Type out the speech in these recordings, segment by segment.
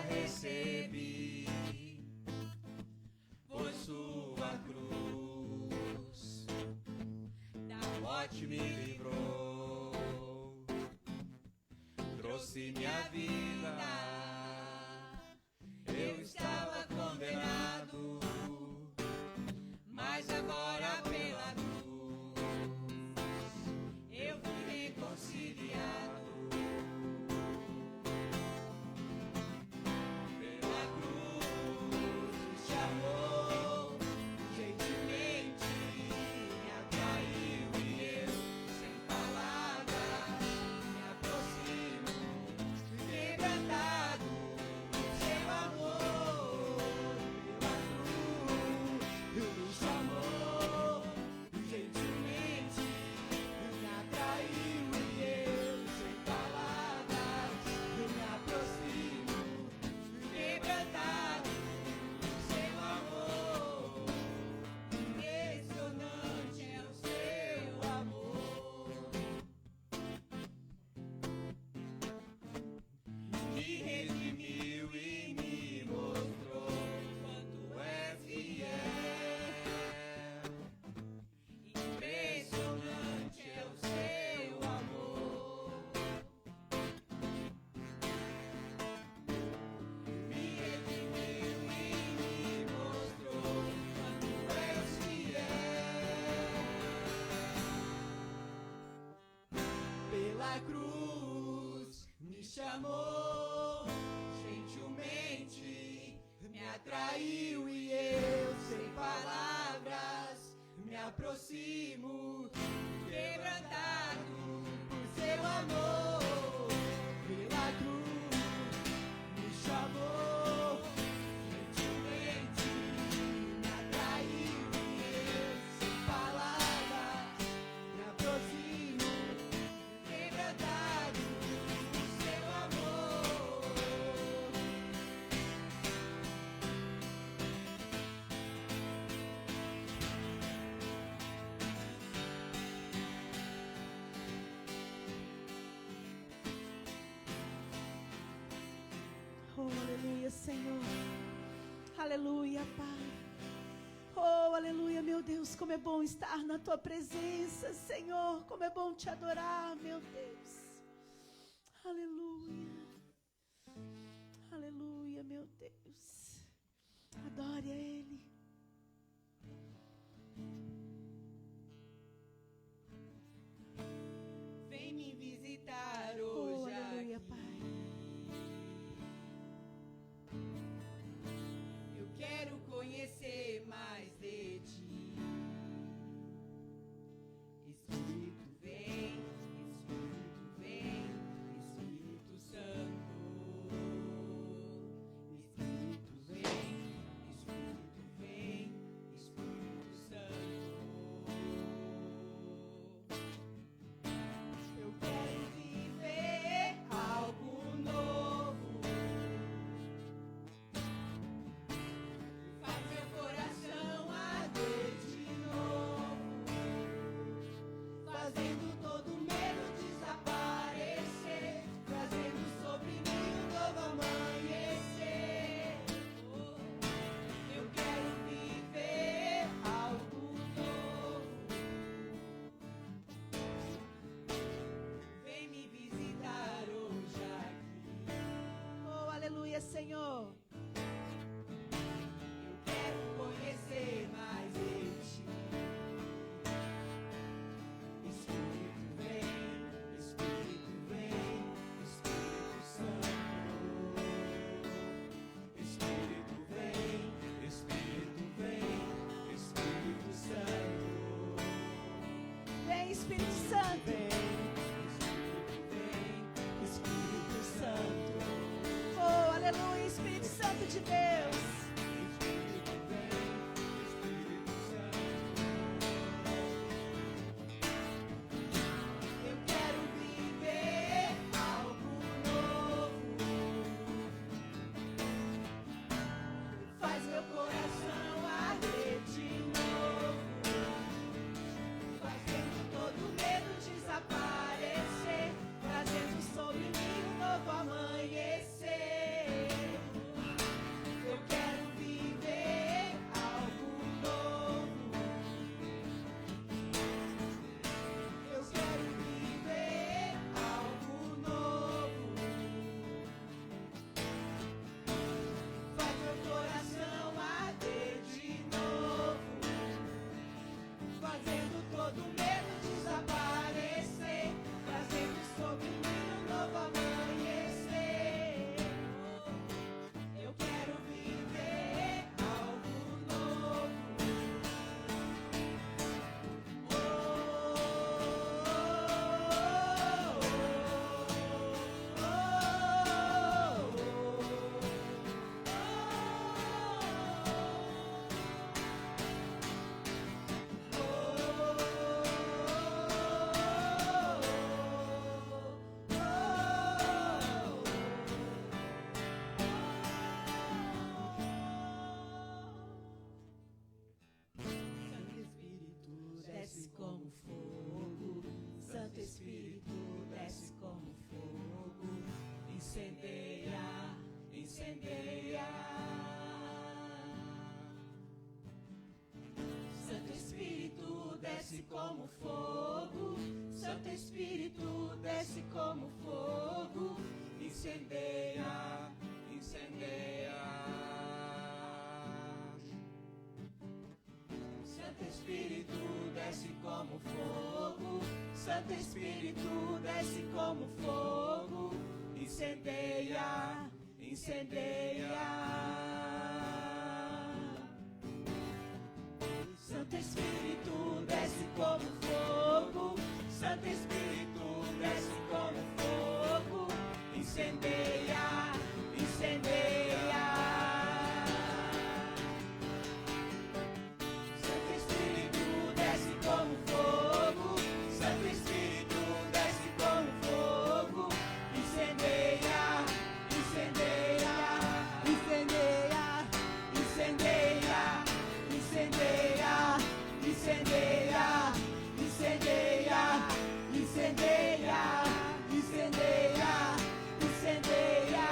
recebi, foi sua cruz, da morte me livrou, trouxe minha vida. Eu estava condenado, mas agora pela cruz eu fui reconciliado. Pela cruz me chamou gentilmente, me atraiu e eu, sem palavras, me aproximo, quebrantado por seu amor. Pela cruz me chamou gentilmente, me atraiu e eu, sem palavras, me aproximo, quebrantado por seu amor. Impressionante é o seu amor. Me redimiu e me mostrou quanto é fiel. Impressionante é o seu amor. Me redimiu e me mostrou quanto és fiel. Pela cruz me chamou gentilmente, me atraiu e eu, sem palavras, me aproximo, quebrantado por seu amor. Pela cruz me chamou gentilmente, me atraiu e eu, sem palavras, me aproximo, quebrantado por seu amor. Oh, aleluia, Senhor. Aleluia, Pai. Oh, aleluia, meu Deus, como é bom estar na Tua presença, Senhor. Como é bom Te adorar, meu Deus. Aleluia. Aleluia, meu Deus. Adore a Ele. Vem me visitar Oh, hoje aleluia, aqui. Pai. Eu quero conhecer mais de Ti. Espírito vem, Espírito vem, Espírito Santo. Espírito vem, Espírito vem, Espírito Santo. Eu quero viver algo novo. Faz meu coração arder de novo, fazendo todo medo desaparecer, trazendo sobre mim um novo amanhecer. Eu quero viver algo novo. Vem me visitar hoje aqui. Oh, aleluia, Senhor. Eu quero conhecer mais de Ti. Espírito vem, Espírito vem, Espírito Santo. Espírito vem, Espírito vem, Espírito Santo. Vem, Espírito Santo. Vem, Espírito Santo. Oh, aleluia, Espírito Santo. incendeia, incendeia. Santo Espírito desce como fogo, Santo Espírito desce como fogo, incendeia, incendeia. Santo Espírito desce como fogo, Santo Espírito desce como fogo, incendeia, incendeia. Santo Espírito desce como fogo, Santo Espírito desce como fogo, incendeia, incendeia, incendeia, incendeia, incendeia, incendeia, incendeia, incendeia, incendeia, incendeia.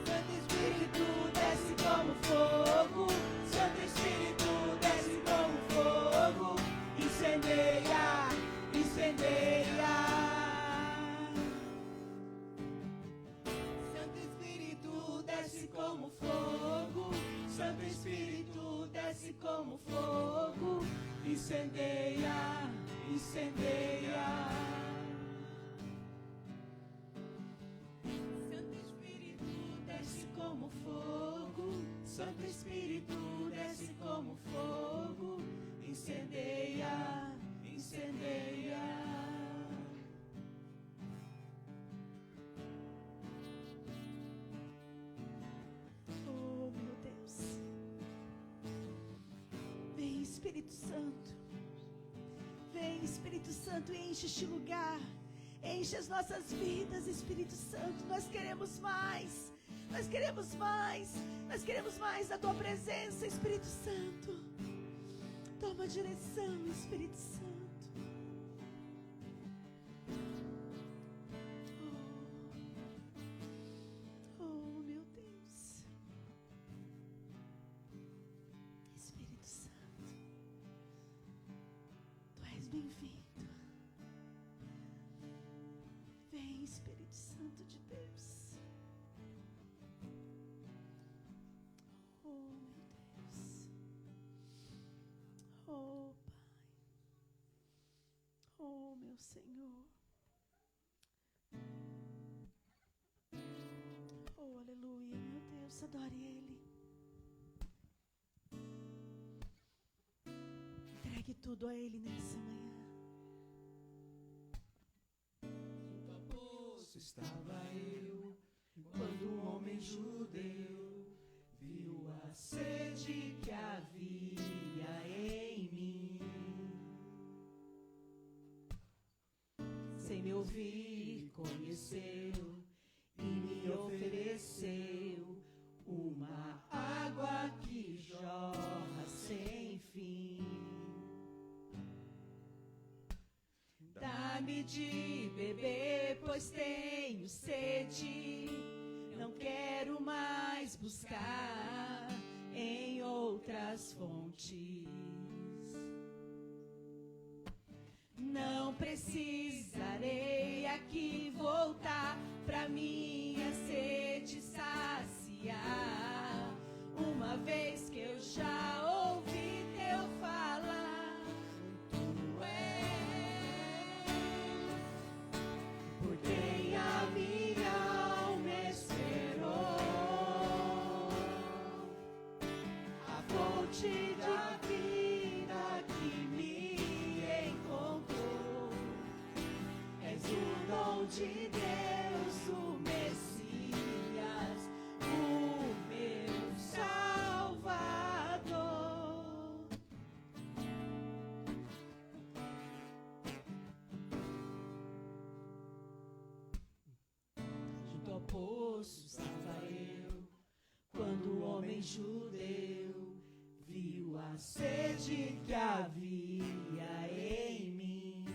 Santo Espírito desce como fogo, Santo Espírito desce como fogo, incendeia, incendeia. Santo Espírito desce como fogo, Santo Espírito desce como fogo, incendeia, incendeia. Santo Espírito desce como fogo, Santo Espírito desce como fogo, incendeia, incendeia. Oh, meu Deus. Vem, Espírito Santo. Vem, Espírito Santo, e enche este lugar. Enche as nossas vidas, Espírito Santo. Nós queremos mais. Nós queremos mais. Nós queremos mais da tua presença, Espírito Santo. Toma a direção, Espírito Santo. Oh, meu Deus. Espírito Santo, tu és bem-vindo. Vem, Espírito Santo de Deus. Oh, meu Deus. Oh, Pai. Oh, meu Senhor. Oh, aleluia, meu Deus, adore Ele. Entregue tudo a Ele nessa manhã. Junto ao poço estava eu, quando um homem judeu viu a sede que havia em mim. Sem me ouvir, conheceu e me ofereceu uma água que jorra sem fim. Dá-me de beber, pois tenho sede. Não quero mais buscar em outras fontes. Não precisarei aqui voltar pra minha sede saciar, uma vez que eu já ouvi teu falar. Tu és, por quem a minha alma esperou, a fonte da vida que me encontrou. És o dom de Deus, o Messias, o meu Salvador. Junto ao poço estava eu, quando o homem judeu viu a sede que havia em mim.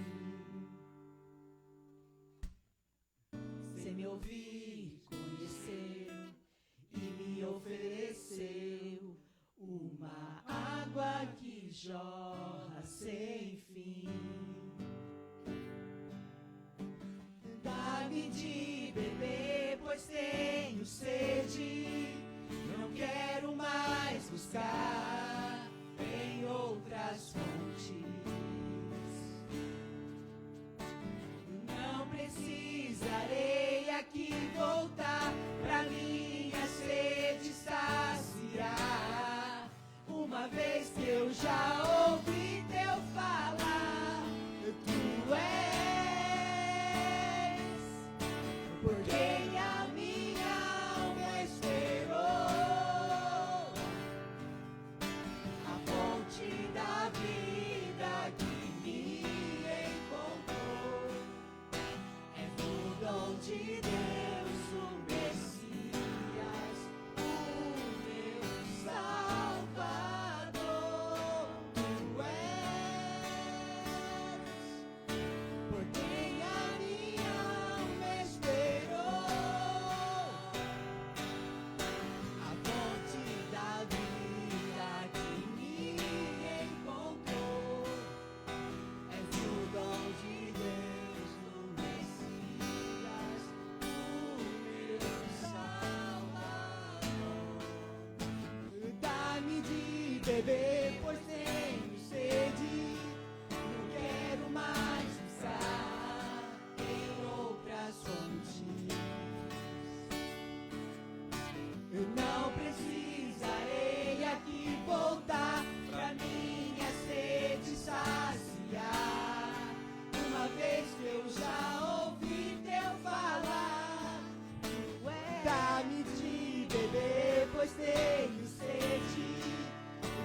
Sem me ouvir, conheceu e me ofereceu uma água que jorra sem fim. pois tenho sede. Não quero mais buscar em outras fontes. Não precisarei aqui voltar pra minha sede saciar. Uma vez que eu já ouvi teu falar, tu és por quem a minha alma esperou, a fonte da vida que me encontrou. És o dom de Deus, o Messias, o meu Salvador. Tu és por quem a minha alma esperou, a fonte da vida que me encontrou. És o dom de Deus, o Messias, o meu Salvador. Dá-me de beber, pois tenho sede. Não quero mais buscar em outras fontes. Eu não precisarei aqui voltar pra minha sede saciar. Uma vez que eu já ouvi teu falar, dá-me de beber, pois tenho sede.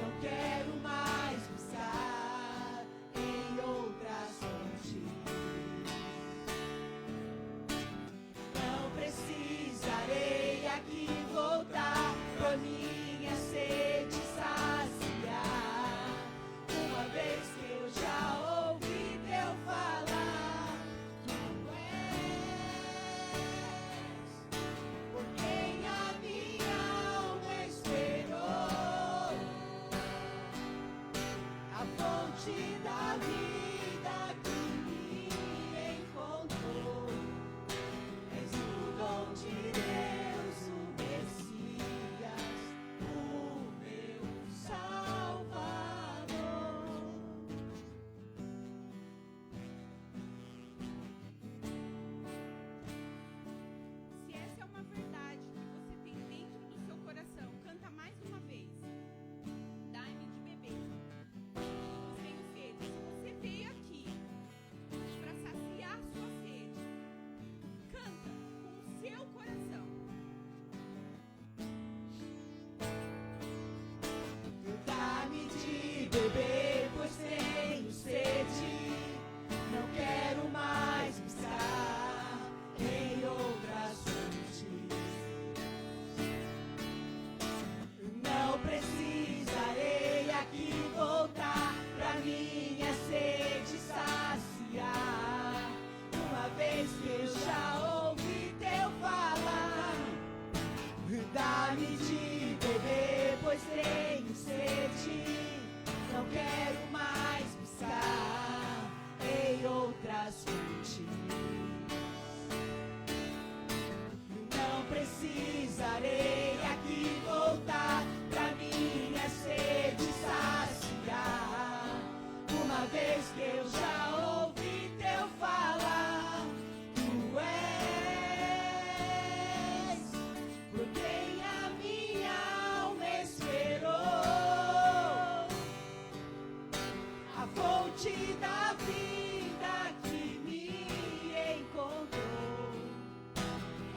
Não quero mais buscar em outras fontes. Não precisarei aqui voltar pra minha sede saciar. Uma vez que eu já ouvi teu falar, tu és por quem a minha alma esperou, a fonte da vida que me encontrou. És o dom de Deus, o Messias, o meu Salvador. Se essa é uma verdade que você tem dentro do seu coração, canta mais uma vez. Dai-me de beber. Eu tenho sede. Se você veio aqui para saciar sua sede, canta com o seu coração. Dá-me de beber, pois tenho sede. Não quero mais buscar em outras fontes. Não precisarei aqui voltar pra minha sede saciar. Uma vez que eu já ouvi teu falar, dá-me de beber, pois tenho sede. Não quero mais buscar em outras fontes. Não precisarei aqui voltar pra minha sede saciar. Uma vez que eu já ouvi teu falar, tu és por quem a minha alma esperou, a fonte da vida que me encontrou.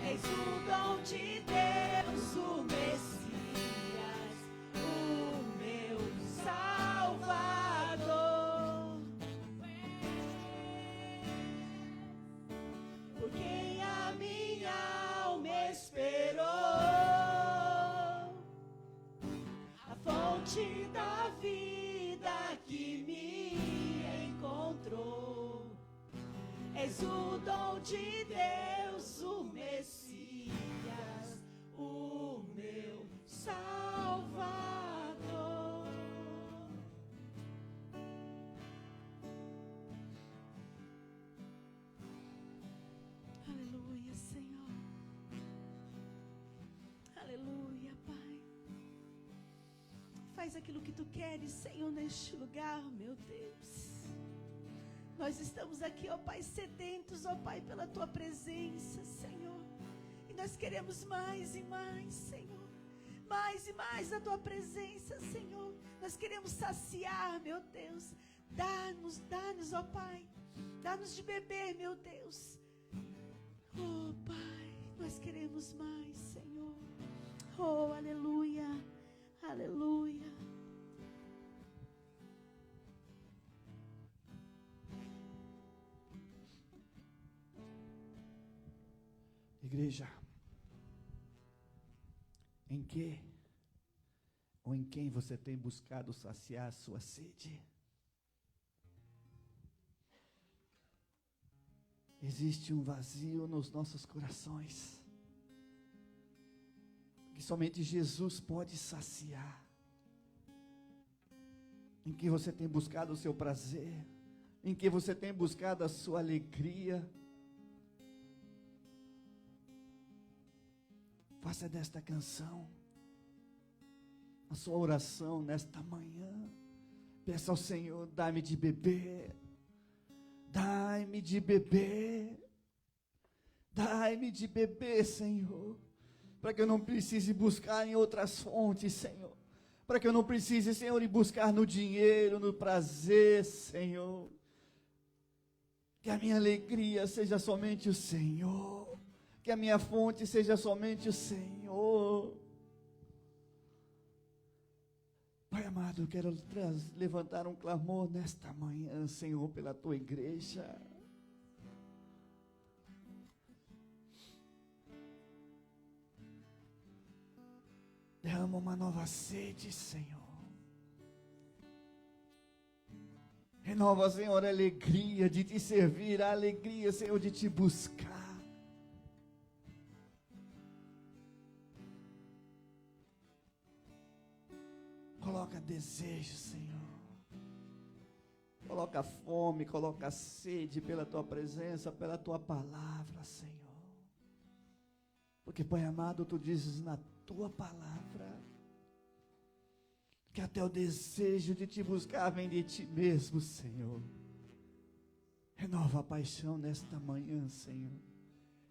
És o dom de Deus, o Messias, o meu Salvador. Por quem a minha alma esperou, a fonte da vida que me encontrou. És o dom de Deus, o Messias, o meu Salvador. Aleluia, Senhor. faz aquilo que tu queres, Senhor, neste lugar, meu Deus. Nós estamos aqui, ó Pai, sedentos, ó Pai, pela tua presença, Senhor. E nós queremos mais e mais, Senhor. Mais e mais da tua presença, Senhor. Nós queremos saciar, meu Deus. Dá-nos, ó Pai. Dá-nos de beber, meu Deus. Oh, Pai, nós queremos mais, Senhor. Oh, aleluia. Aleluia. Igreja, em que ou em quem você tem buscado saciar a sua sede? Existe um vazio nos nossos corações que somente Jesus pode saciar. Em que você tem buscado o seu prazer, em que você tem buscado a sua alegria. Faça desta canção a sua oração nesta manhã. Peça ao Senhor, dá-me de beber. Dai-me de beber. Dai-me de beber, Senhor. Para que eu não precise buscar em outras fontes, Senhor. Para que eu não precise, Senhor, ir buscar no dinheiro, no prazer, Senhor. Que a minha alegria seja somente o Senhor. Que a minha fonte seja somente o Senhor. Pai amado, eu quero levantar um clamor nesta manhã, Senhor, pela tua igreja. Derrama uma nova sede, Senhor. Renova, Senhor, a alegria de te servir, a alegria, Senhor, de te buscar. Coloca desejo, Senhor. Coloca fome, coloca sede pela tua presença, pela tua palavra, Senhor. Porque, Pai amado, tu dizes na tua palavra que até o desejo de te buscar vem de ti mesmo, Senhor. Renova a paixão nesta manhã, Senhor.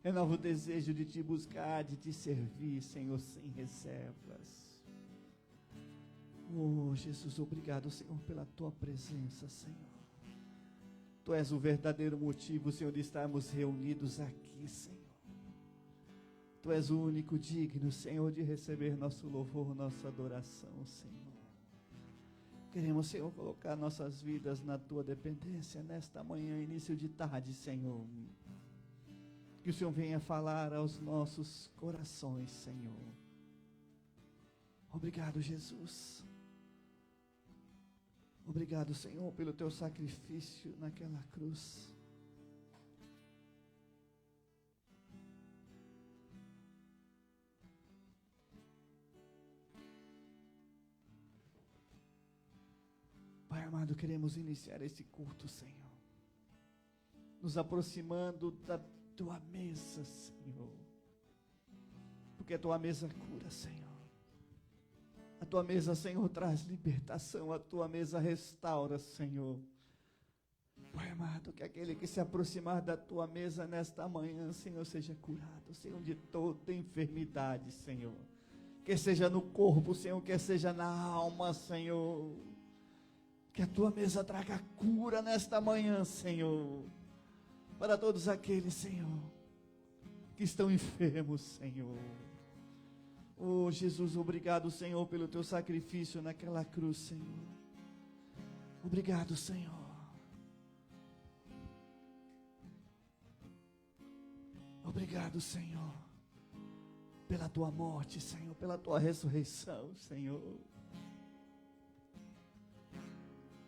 Renova o desejo de te buscar, de te servir, Senhor, sem reservas. Oh, Jesus, obrigado, Senhor, pela tua presença, Senhor. Tu és o verdadeiro motivo, Senhor, de estarmos reunidos aqui, Senhor. Tu és o único digno, Senhor, de receber nosso louvor, nossa adoração, Senhor. Queremos, Senhor, colocar nossas vidas na tua dependência nesta manhã, início de tarde, Senhor. Que o Senhor venha falar aos nossos corações, Senhor. Obrigado, Jesus. Obrigado, Senhor, pelo teu sacrifício naquela cruz. Pai amado, queremos iniciar esse culto, Senhor, nos aproximando da tua mesa, Senhor, porque a tua mesa cura, Senhor. A tua mesa, Senhor, traz libertação. A tua mesa restaura, Senhor. Pai amado, que aquele que se aproximar da tua mesa nesta manhã, Senhor, seja curado, Senhor, de toda enfermidade, Senhor. Que seja no corpo, Senhor, que seja na alma, Senhor. Que a tua mesa traga cura nesta manhã, Senhor. Para todos aqueles, Senhor, que estão enfermos, Senhor. Oh, Jesus, obrigado, Senhor, pelo teu sacrifício naquela cruz, Senhor. Obrigado, Senhor. Obrigado, Senhor, pela tua morte, Senhor, pela tua ressurreição, Senhor.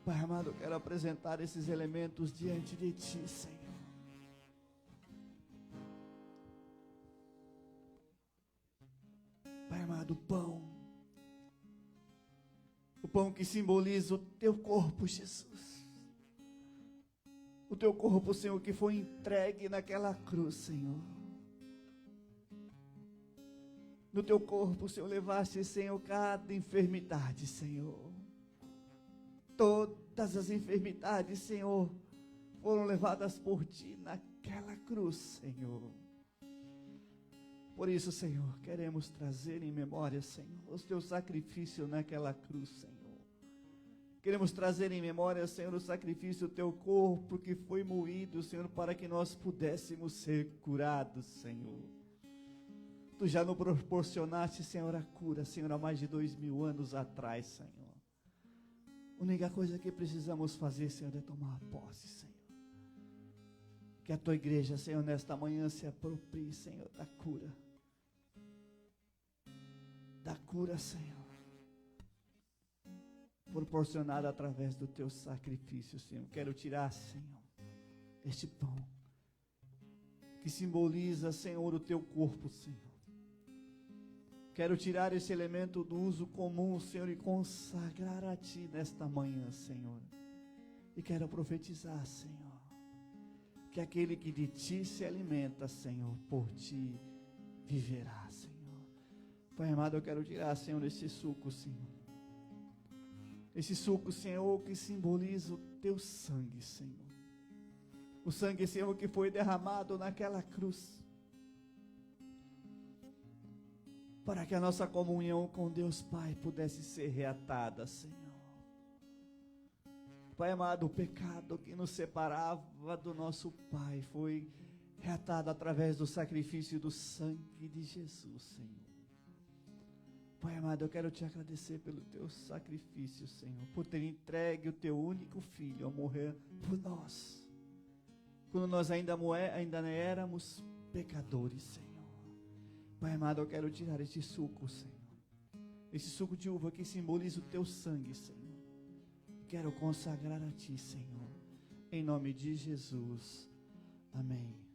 Pai amado, eu quero apresentar esses elementos diante de ti, Senhor. Pai amado, o pão que simboliza o teu corpo, Jesus. O teu corpo, Senhor, que foi entregue naquela cruz, Senhor. No teu corpo, Senhor, levaste, Senhor, cada enfermidade, Senhor. Todas as enfermidades, Senhor, foram levadas por ti naquela cruz, Senhor. Por isso, Senhor, queremos trazer em memória, Senhor, o teu sacrifício naquela cruz, Senhor. Queremos trazer em memória, Senhor, o sacrifício do teu corpo que foi moído, Senhor, para que nós pudéssemos ser curados, Senhor. Tu já nos proporcionaste, Senhor, a cura, Senhor, há mais de 2000 anos atrás, Senhor. A única coisa que precisamos fazer, Senhor, é tomar posse, Senhor. Que a tua igreja, Senhor, nesta manhã se aproprie, Senhor, da cura. Da cura, Senhor. Proporcionada através do teu sacrifício, Senhor. Quero tirar, Senhor, este pão que simboliza, Senhor, o teu corpo, Senhor. Quero tirar esse elemento do uso comum, Senhor, e consagrar a ti nesta manhã, Senhor. E quero profetizar, Senhor, que aquele que de ti se alimenta, Senhor, por ti viverá, Senhor. Pai amado, eu quero tirar, Senhor, esse suco, Senhor. Esse suco, Senhor, que simboliza o teu sangue, Senhor. O sangue, Senhor, que foi derramado naquela cruz. Para que a nossa comunhão com Deus Pai pudesse ser reatada, Senhor. Pai amado, o pecado que nos separava do nosso Pai foi reatado através do sacrifício do sangue de Jesus, Senhor. Pai amado, eu quero te agradecer pelo teu sacrifício, Senhor, por ter entregue o teu único filho a morrer por nós, quando nós ainda éramos pecadores, Senhor. Pai amado, eu quero tirar este suco, Senhor, esse suco de uva que simboliza o teu sangue, Senhor. Quero consagrar a ti, Senhor, em nome de Jesus. Amém. Amém.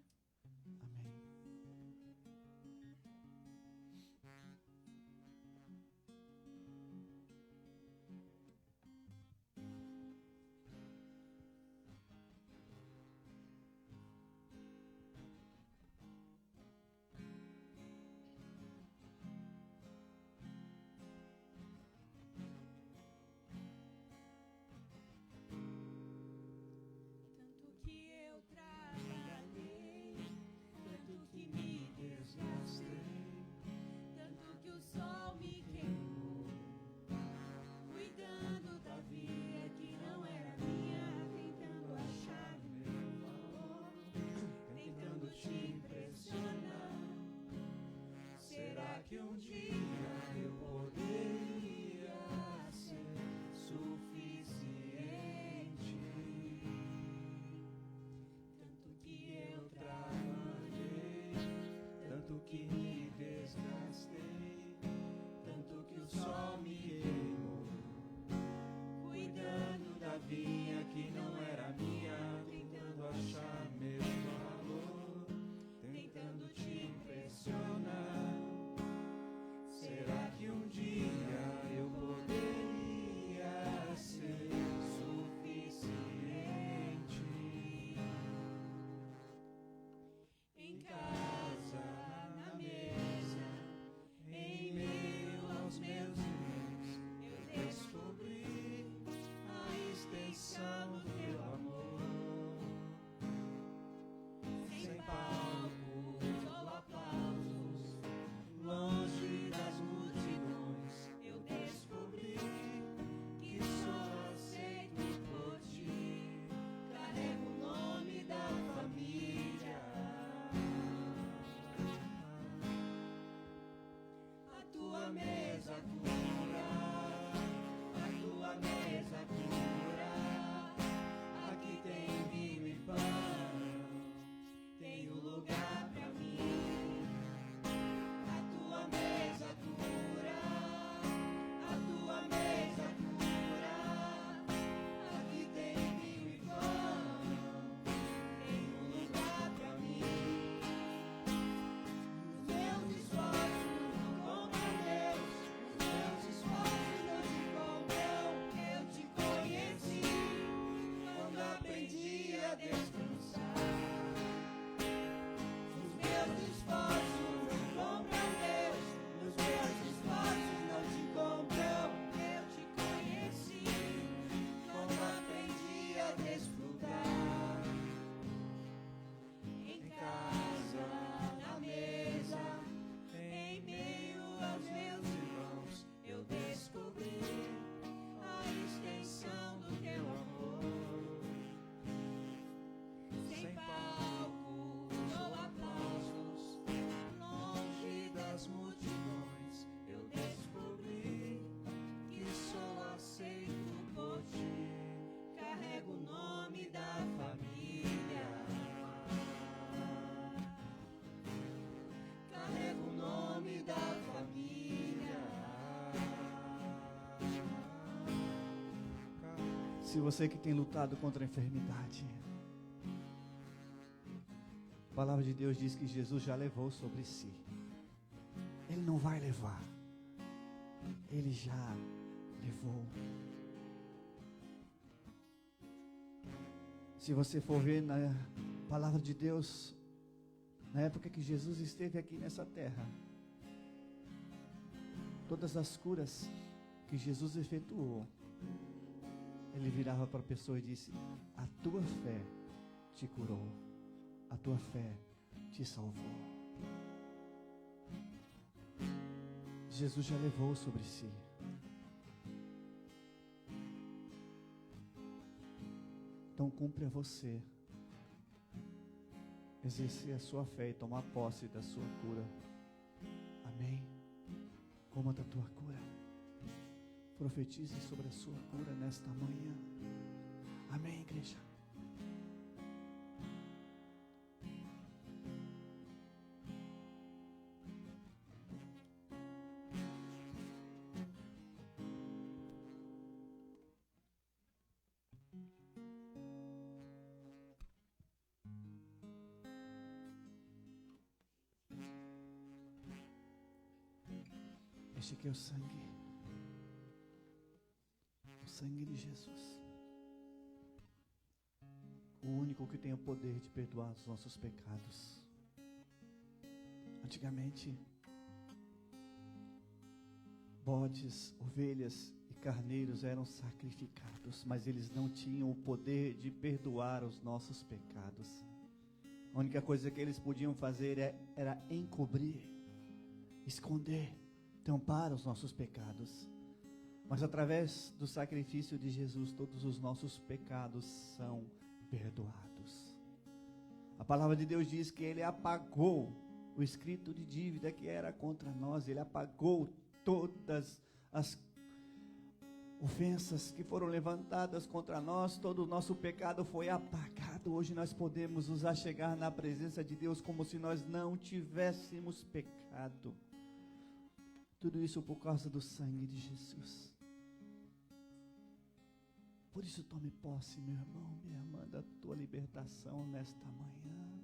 Será Se você que tem lutado contra a enfermidade, a palavra de Deus diz que Jesus já levou sobre si. Ele não vai levar. Ele já levou. Se você for ver na palavra de Deus, na época que Jesus esteve aqui nessa terra, todas as curas que Jesus efetuou, ele virava para a pessoa e disse: a tua fé te curou, a tua fé te salvou. Jesus já levou sobre si. Então cumpre a você exercer a sua fé e tomar posse da sua cura. Amém? Coma da tua cura. Profetize sobre a sua cura nesta manhã. Amém, igreja? Este aqui é o sangue de Jesus, o único que tem o poder de perdoar os nossos pecados. Antigamente, bodes, ovelhas e carneiros eram sacrificados, mas eles não tinham o poder de perdoar os nossos pecados. A única coisa que eles podiam fazer era encobrir, esconder, tampar os nossos pecados. Mas através do sacrifício de Jesus, todos os nossos pecados são perdoados. A palavra de Deus diz que Ele apagou o escrito de dívida que era contra nós. Ele apagou todas as ofensas que foram levantadas contra nós. Todo o nosso pecado foi apagado. Hoje nós podemos nos achegar na presença de Deus como se nós não tivéssemos pecado. Tudo isso por causa do sangue de Jesus. Por isso tome posse, meu irmão, minha irmã, da tua libertação nesta manhã.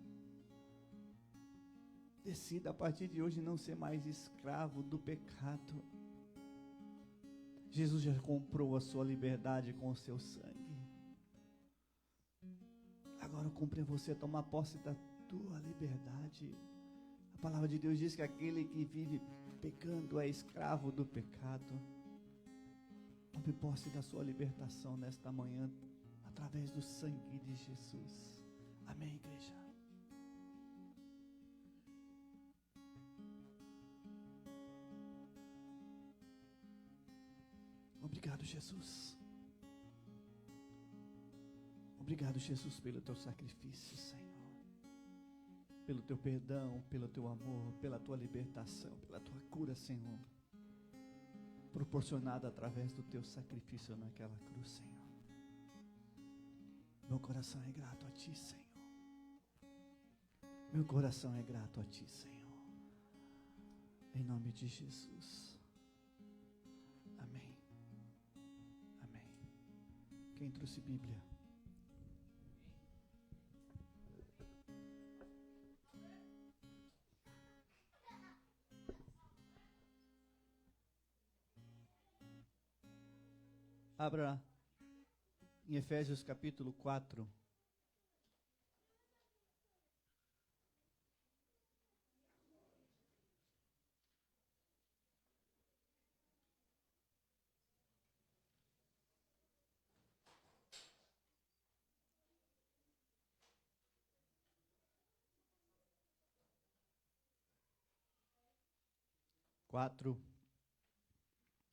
Decida a partir de hoje não ser mais escravo do pecado. Jesus já comprou a sua liberdade com o seu sangue. Agora cumpre a você tomar posse da tua liberdade. A palavra de Deus diz que aquele que vive pecando é escravo do pecado. Tome posse da sua libertação nesta manhã, através do sangue de Jesus. Amém, igreja? Obrigado, Jesus. Obrigado, Jesus, pelo teu sacrifício, Senhor. Pelo teu perdão, pelo teu amor, pela tua libertação, pela tua cura, Senhor. Proporcionada através do teu sacrifício naquela cruz, Senhor. Meu coração é grato a ti, Senhor. Meu coração é grato a ti, Senhor. Em nome de Jesus. Amém. Amém. Quem trouxe Bíblia? Abra em Efésios capítulo 4.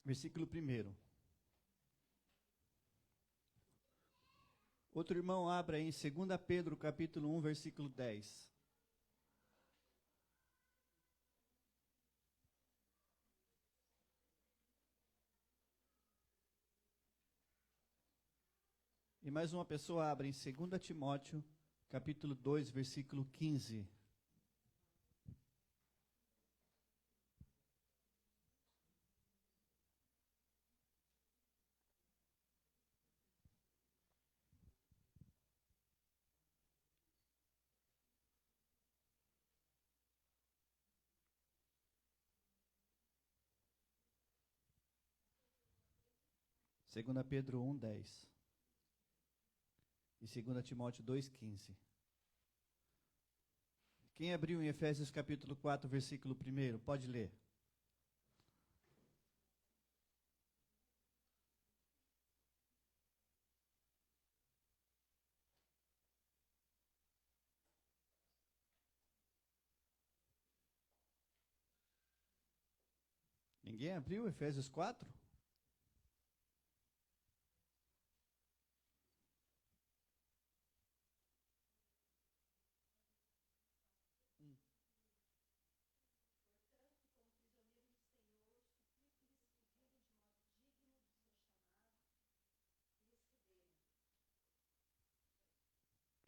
Versículo 1. Outro irmão abra em 2 Pedro capítulo 1, versículo 10. E mais uma pessoa abre em 2 Timóteo capítulo 2, versículo 15. 2 Pedro 1:10 e 2 Timóteo 2:15. Quem abriu em Efésios capítulo 4, versículo 1, pode ler. Ninguém abriu Efésios 4?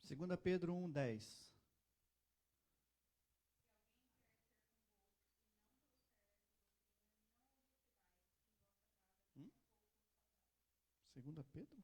Segunda Pedro 1:10. Segunda Pedro?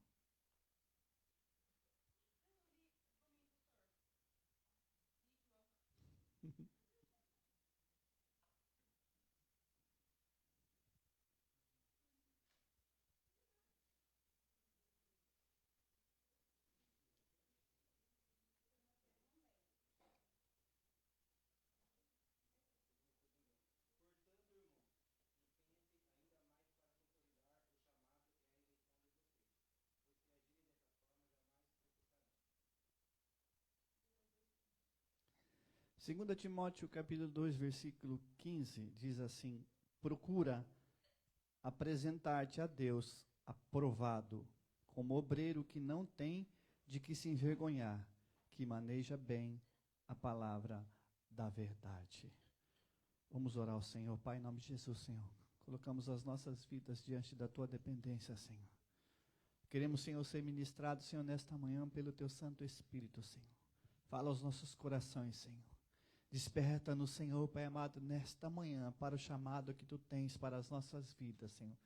Segunda Timóteo capítulo 2, versículo 15, diz assim: procura apresentar-te a Deus aprovado, como obreiro que não tem de que se envergonhar, que maneja bem a palavra da verdade. Vamos orar ao Senhor. Pai, em nome de Jesus, Senhor, colocamos as nossas vidas diante da Tua dependência, Senhor. Queremos, Senhor, ser ministrados, Senhor, nesta manhã pelo Teu Santo Espírito, Senhor. Fala aos nossos corações, Senhor. Desperta-nos, Senhor, Pai amado, nesta manhã para o chamado que Tu tens para as nossas vidas, Senhor.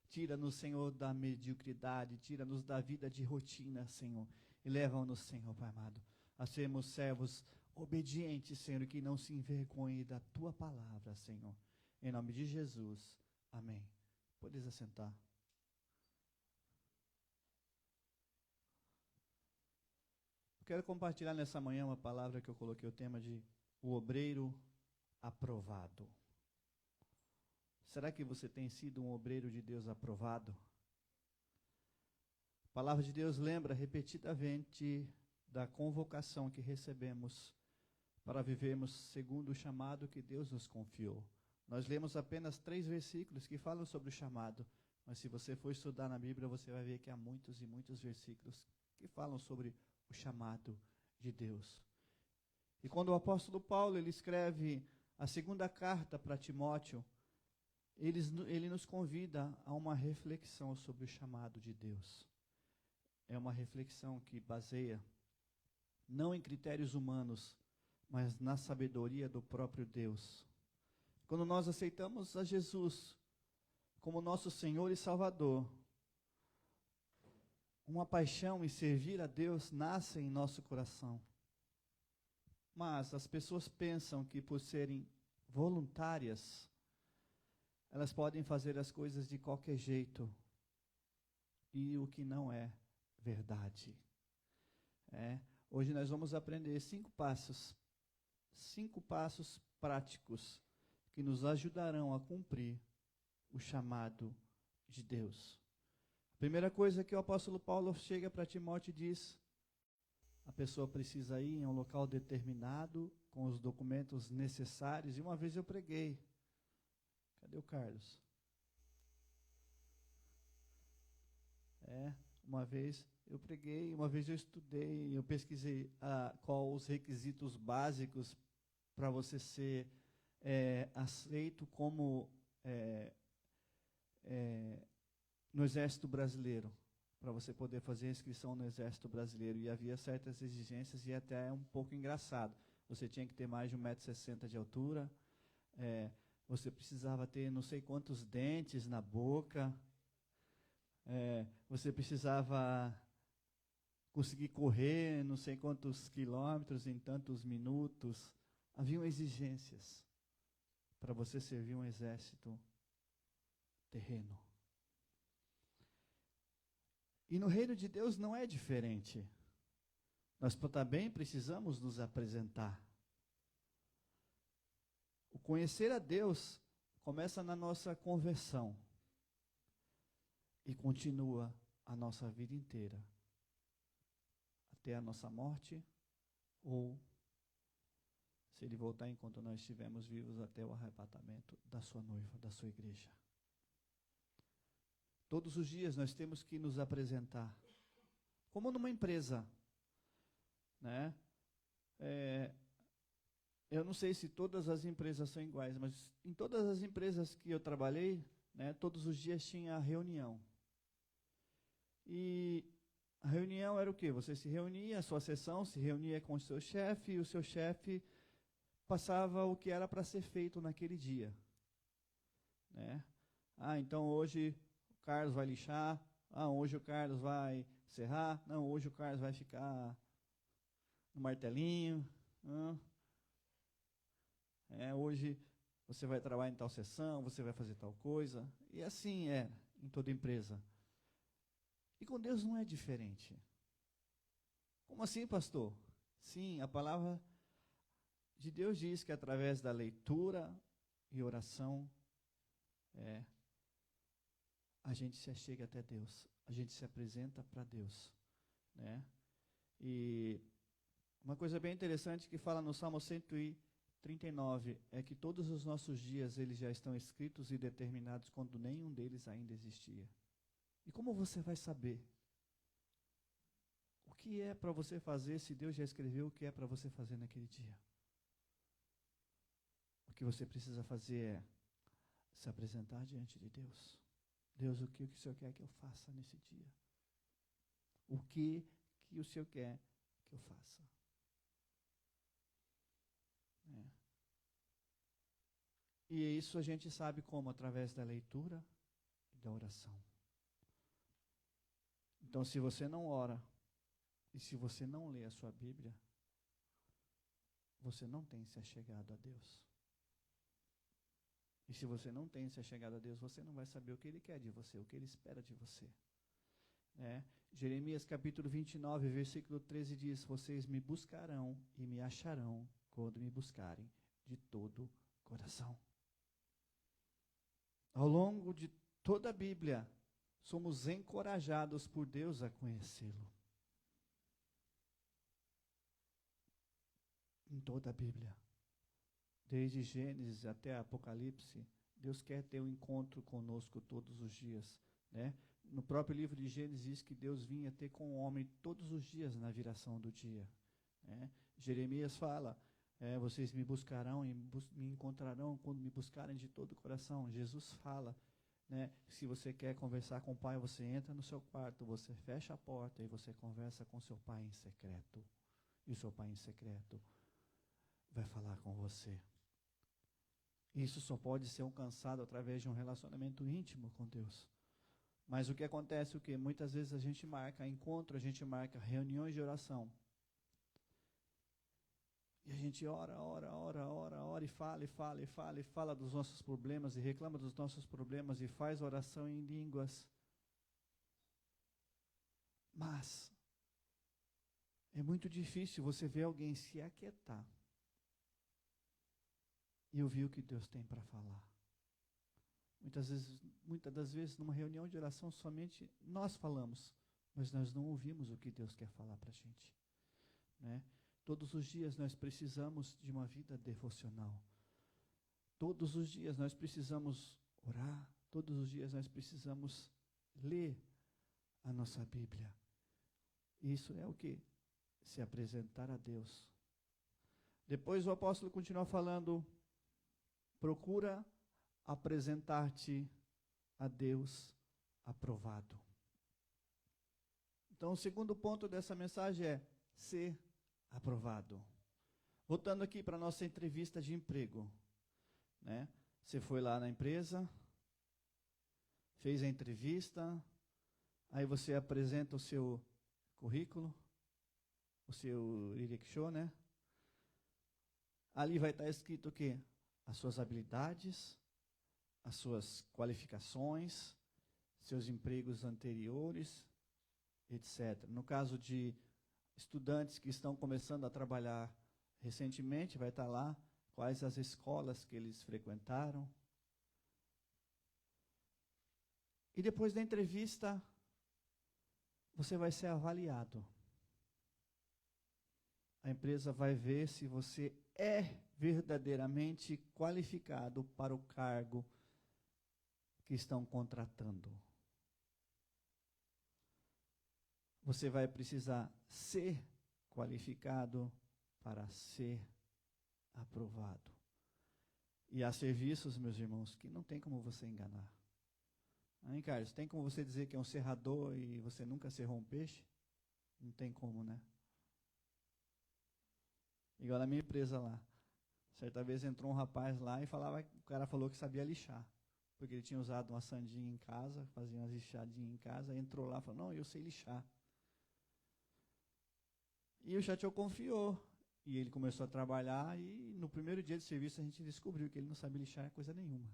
Tira-nos, Senhor, da mediocridade, tira-nos da vida de rotina, Senhor, e leva-nos, Senhor, Pai amado, a sermos servos obedientes, Senhor, que não se envergonhe da Tua palavra, Senhor. Em nome de Jesus, amém. Podes assentar. Quero compartilhar nessa manhã uma palavra que eu coloquei o tema de o obreiro aprovado. Será que você tem sido um obreiro de Deus aprovado? A palavra de Deus lembra repetidamente da convocação que recebemos para vivermos segundo o chamado que Deus nos confiou. Nós lemos apenas 3 versículos que falam sobre o chamado, mas se você for estudar na Bíblia, você vai ver que há muitos e muitos versículos que falam sobre o chamado de Deus. E quando o apóstolo Paulo ele escreve a segunda carta para Timóteo, ele nos convida a uma reflexão sobre o chamado de Deus. É uma reflexão que baseia não em critérios humanos, mas na sabedoria do próprio Deus. Quando nós aceitamos a Jesus como nosso Senhor e Salvador, uma paixão em servir a Deus nasce em nosso coração. Mas as pessoas pensam que por serem voluntárias, elas podem fazer as coisas de qualquer jeito. E o que não é verdade. Hoje nós vamos aprender 5 passos práticos que nos ajudarão a cumprir o chamado de Deus. A primeira coisa que o apóstolo Paulo chega para Timóteo e diz: a pessoa precisa ir em um local determinado, com os documentos necessários. E uma vez eu preguei. Cadê o Carlos? Uma vez eu preguei, uma vez eu estudei, eu pesquisei qual os requisitos básicos para você ser aceito como no Exército Brasileiro, para você poder fazer a inscrição no Exército Brasileiro. E havia certas exigências e até um pouco engraçado. Você tinha que ter mais de 1,60 m de altura, você precisava ter não sei quantos dentes na boca, você precisava conseguir correr não sei quantos quilômetros em tantos minutos. Haviam exigências para você servir um exército terreno. E no reino de Deus não é diferente. Nós também precisamos nos apresentar. O conhecer a Deus começa na nossa conversão e continua a nossa vida inteira, até a nossa morte, ou se Ele voltar enquanto nós estivermos vivos, até o arrebatamento da sua noiva, da sua igreja. Todos os dias nós temos que nos apresentar, como numa empresa, né? Eu não sei se todas as empresas são iguais, mas em todas as empresas que eu trabalhei, né, todos os dias tinha reunião. E a reunião era o quê? Você se reunia, a sua sessão se reunia com o seu chefe, e o seu chefe passava o que era para ser feito naquele dia, né? Então hoje o Carlos vai lixar, hoje o Carlos vai serrar, não, hoje o Carlos vai ficar no martelinho, hoje você vai trabalhar em tal sessão, você vai fazer tal coisa, e assim é em toda empresa. E com Deus não é diferente. Como assim, pastor? Sim, a palavra de Deus diz que através da leitura e oração, a gente se achega até Deus, a gente se apresenta para Deus, né? E uma coisa bem interessante que fala no Salmo 139 é que todos os nossos dias eles já estão escritos e determinados quando nenhum deles ainda existia. E como você vai saber o que é para você fazer se Deus já escreveu o que é para você fazer naquele dia? O que você precisa fazer é se apresentar diante de Deus. Deus, o que o Senhor quer que eu faça nesse dia? O que o Senhor quer que eu faça? E isso a gente sabe como? Através da leitura e da oração. Então, se você não ora, e se você não lê a sua Bíblia, você não tem se achegado a Deus. E se você não tem se achegado a Deus, você não vai saber o que Ele quer de você, o que Ele espera de você. Jeremias capítulo 29, versículo 13 diz: vocês me buscarão e me acharão quando me buscarem de todo o coração. Ao longo de toda a Bíblia, somos encorajados por Deus a conhecê-lo. Em toda a Bíblia. Desde Gênesis até Apocalipse, Deus quer ter um encontro conosco todos os dias, né? No próprio livro de Gênesis diz que Deus vinha ter com o homem todos os dias na viração do dia, né? Jeremias fala, vocês me buscarão e me encontrarão quando me buscarem de todo o coração. Jesus fala, né, se você quer conversar com o Pai, você entra no seu quarto, você fecha a porta e você conversa com seu Pai em secreto. E o seu Pai em secreto vai falar com você. Isso só pode ser alcançado através de um relacionamento íntimo com Deus. Mas o que acontece, muitas vezes a gente marca encontro, a gente marca reuniões de oração. E a gente ora e fala dos nossos problemas e reclama dos nossos problemas e faz oração em línguas. Mas é muito difícil você ver alguém se aquietar e ouvir o que Deus tem para falar. Muitas das vezes, numa reunião de oração, somente nós falamos, mas nós não ouvimos o que Deus quer falar para a gente, né? Todos os dias nós precisamos de uma vida devocional. Todos os dias nós precisamos orar. Todos os dias nós precisamos ler a nossa Bíblia. Isso é o que? Se apresentar a Deus. Depois o apóstolo continua falando, procura apresentar-te a Deus aprovado. Então, o segundo ponto dessa mensagem é ser aprovado. Voltando aqui para a nossa entrevista de emprego, né? Você foi lá na empresa, fez a entrevista, aí você apresenta o seu currículo, o seu Irikshow, né? Ali vai estar escrito o quê? As suas habilidades, as suas qualificações, seus empregos anteriores, etc. No caso de estudantes que estão começando a trabalhar recentemente, vai estar lá quais as escolas que eles frequentaram. E depois da entrevista, você vai ser avaliado. A empresa vai ver se você é verdadeiramente qualificado para o cargo que estão contratando. Você vai precisar ser qualificado para ser aprovado. E há serviços, meus irmãos, que não tem como você enganar. Hein, Carlos? Tem como você dizer que é um serrador e você nunca serrou um peixe? Não tem como, né? Igual na minha empresa lá. Certa vez entrou um rapaz lá e o cara falou que sabia lixar. Porque ele tinha usado uma sandinha em casa, fazia umas lixadinhas em casa, entrou lá e falou, não, eu sei lixar. E o Chateau confiou. E ele começou a trabalhar e no primeiro dia de serviço a gente descobriu que ele não sabia lixar coisa nenhuma.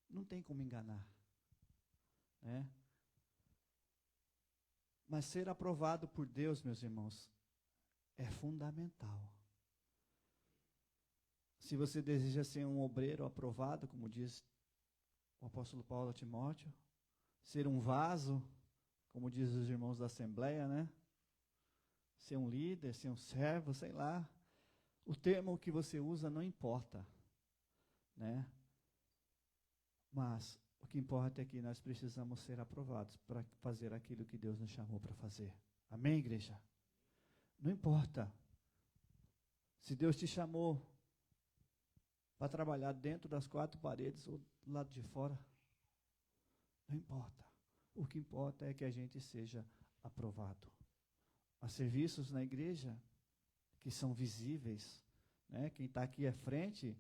Não tem como enganar. Né? Mas ser aprovado por Deus, meus irmãos, é fundamental. Se você deseja ser um obreiro aprovado, como diz o apóstolo Paulo a Timóteo, ser um vaso, como diz os irmãos da Assembleia, né? Ser um líder, ser um servo, sei lá. O termo que você usa não importa, né? Mas o que importa é que nós precisamos ser aprovados para fazer aquilo que Deus nos chamou para fazer. Amém, igreja? Não importa. Se Deus te chamou para trabalhar dentro das quatro paredes ou do lado de fora, não importa. O que importa é que a gente seja aprovado. Há serviços na igreja que são visíveis, né? Quem está aqui à frente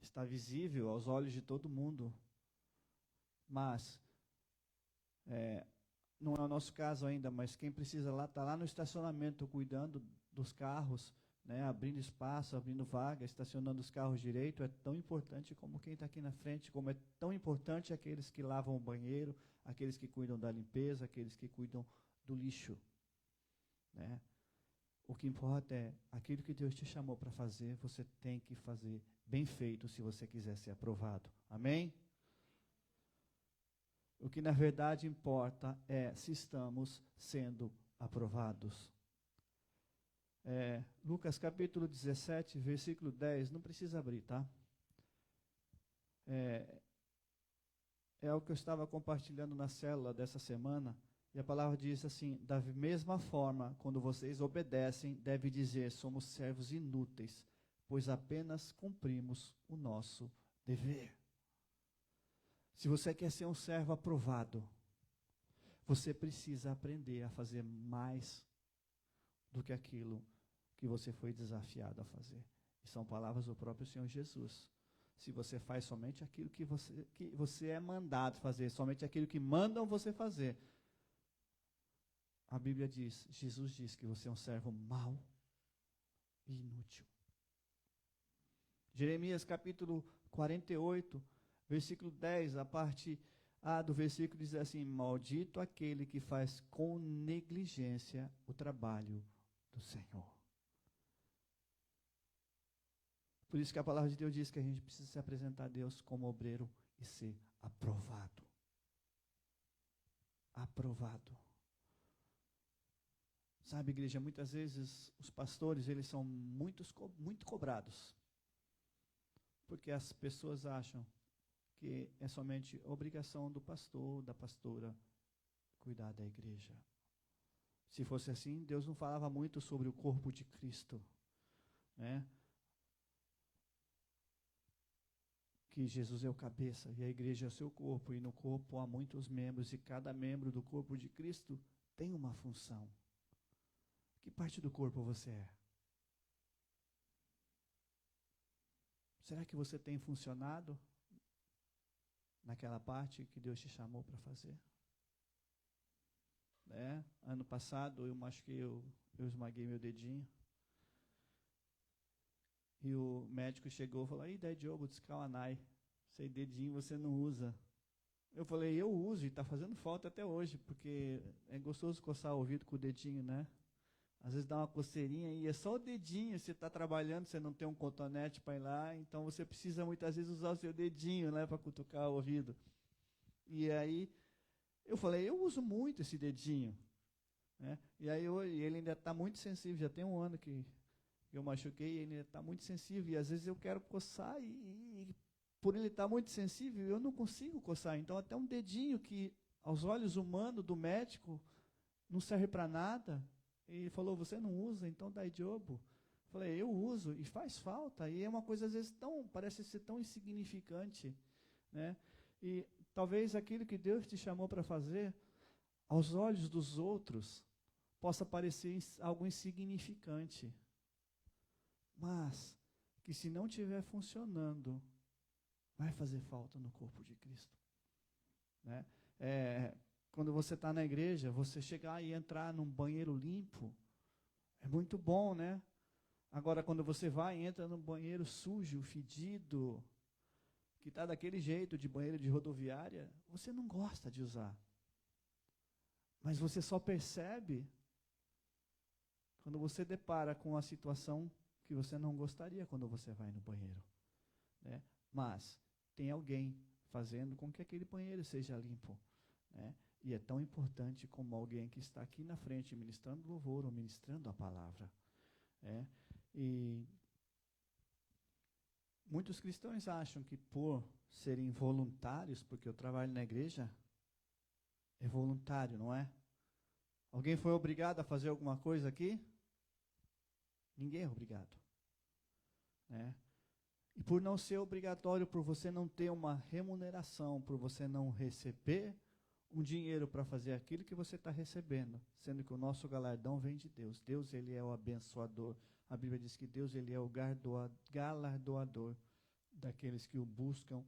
está visível aos olhos de todo mundo. Mas, não é o nosso caso ainda, mas quem precisa lá, está lá no estacionamento, cuidando dos carros, né? Abrindo espaço, abrindo vaga, estacionando os carros direito, é tão importante como quem está aqui na frente, como é tão importante aqueles que lavam o banheiro, aqueles que cuidam da limpeza, aqueles que cuidam do lixo. Né? O que importa é aquilo que Deus te chamou para fazer, você tem que fazer bem feito se você quiser ser aprovado. Amém? O que na verdade importa é se estamos sendo aprovados. Lucas capítulo 17, versículo 10, não precisa abrir, tá? É o que eu estava compartilhando na célula dessa semana. E a palavra diz assim, da mesma forma, quando vocês obedecem, deve dizer, somos servos inúteis, pois apenas cumprimos o nosso dever. Se você quer ser um servo aprovado, você precisa aprender a fazer mais do que aquilo que você foi desafiado a fazer. E são palavras do próprio Senhor Jesus. Se você faz somente aquilo que você é mandado fazer, somente aquilo que mandam você fazer, a Bíblia diz, Jesus diz que você é um servo mau e inútil. Jeremias capítulo 48, versículo 10, a parte A do versículo diz assim, maldito aquele que faz com negligência o trabalho do Senhor. Por isso que a palavra de Deus diz que a gente precisa se apresentar a Deus como obreiro e ser aprovado. Aprovado. Sabe, igreja, muitas vezes os pastores, eles são muito cobrados. Porque as pessoas acham que é somente obrigação do pastor, da pastora, cuidar da igreja. Se fosse assim, Deus não falava muito sobre o corpo de Cristo, né? Que Jesus é o cabeça e a igreja é o seu corpo, e no corpo há muitos membros, e cada membro do corpo de Cristo tem uma função. Que parte do corpo você é? Será que você tem funcionado naquela parte que Deus te chamou para fazer? Ano passado eu machuquei, eu esmaguei meu dedinho. E o médico chegou e falou, daí Diogo, descauanai, esse dedinho você não usa. Eu falei, eu uso e está fazendo falta até hoje, porque é gostoso coçar o ouvido com o dedinho, né? Às vezes dá uma coceirinha e é só o dedinho, você está trabalhando, você não tem um cotonete para ir lá, então você precisa muitas vezes usar o seu dedinho, né, para cutucar o ouvido. E aí eu falei, eu uso muito esse dedinho, né? E aí ele ainda está muito sensível, já tem um ano que eu machuquei, ele ainda está muito sensível, e às vezes eu quero coçar e por ele estar muito sensível, eu não consigo coçar. Então até um dedinho que aos olhos humanos do médico não serve para nada. Ele falou, você não usa, então dá idiobo. Falei, eu uso e faz falta. E é uma coisa às vezes parece ser tão insignificante, né? E talvez aquilo que Deus te chamou para fazer, aos olhos dos outros, possa parecer algo insignificante. Mas que se não estiver funcionando, vai fazer falta no corpo de Cristo, né? Quando você está na igreja, você chegar e entrar num banheiro limpo, é muito bom, né? Agora, quando você vai e entra num banheiro sujo, fedido, que está daquele jeito de banheiro de rodoviária, você não gosta de usar. Mas você só percebe quando você depara com a situação que você não gostaria quando você vai no banheiro, né? Mas tem alguém fazendo com que aquele banheiro seja limpo, né? E é tão importante como alguém que está aqui na frente ministrando louvor ou ministrando a palavra, né? E muitos cristãos acham que por serem voluntários, porque o trabalho na igreja é voluntário, não é? Alguém foi obrigado a fazer alguma coisa aqui? Ninguém é obrigado, né? E por não ser obrigatório, por você não ter uma remuneração, por você não receber um dinheiro para fazer aquilo que você está recebendo, sendo que o nosso galardão vem de Deus. Deus, ele é o abençoador. A Bíblia diz que Deus, ele é o galardoador daqueles que o buscam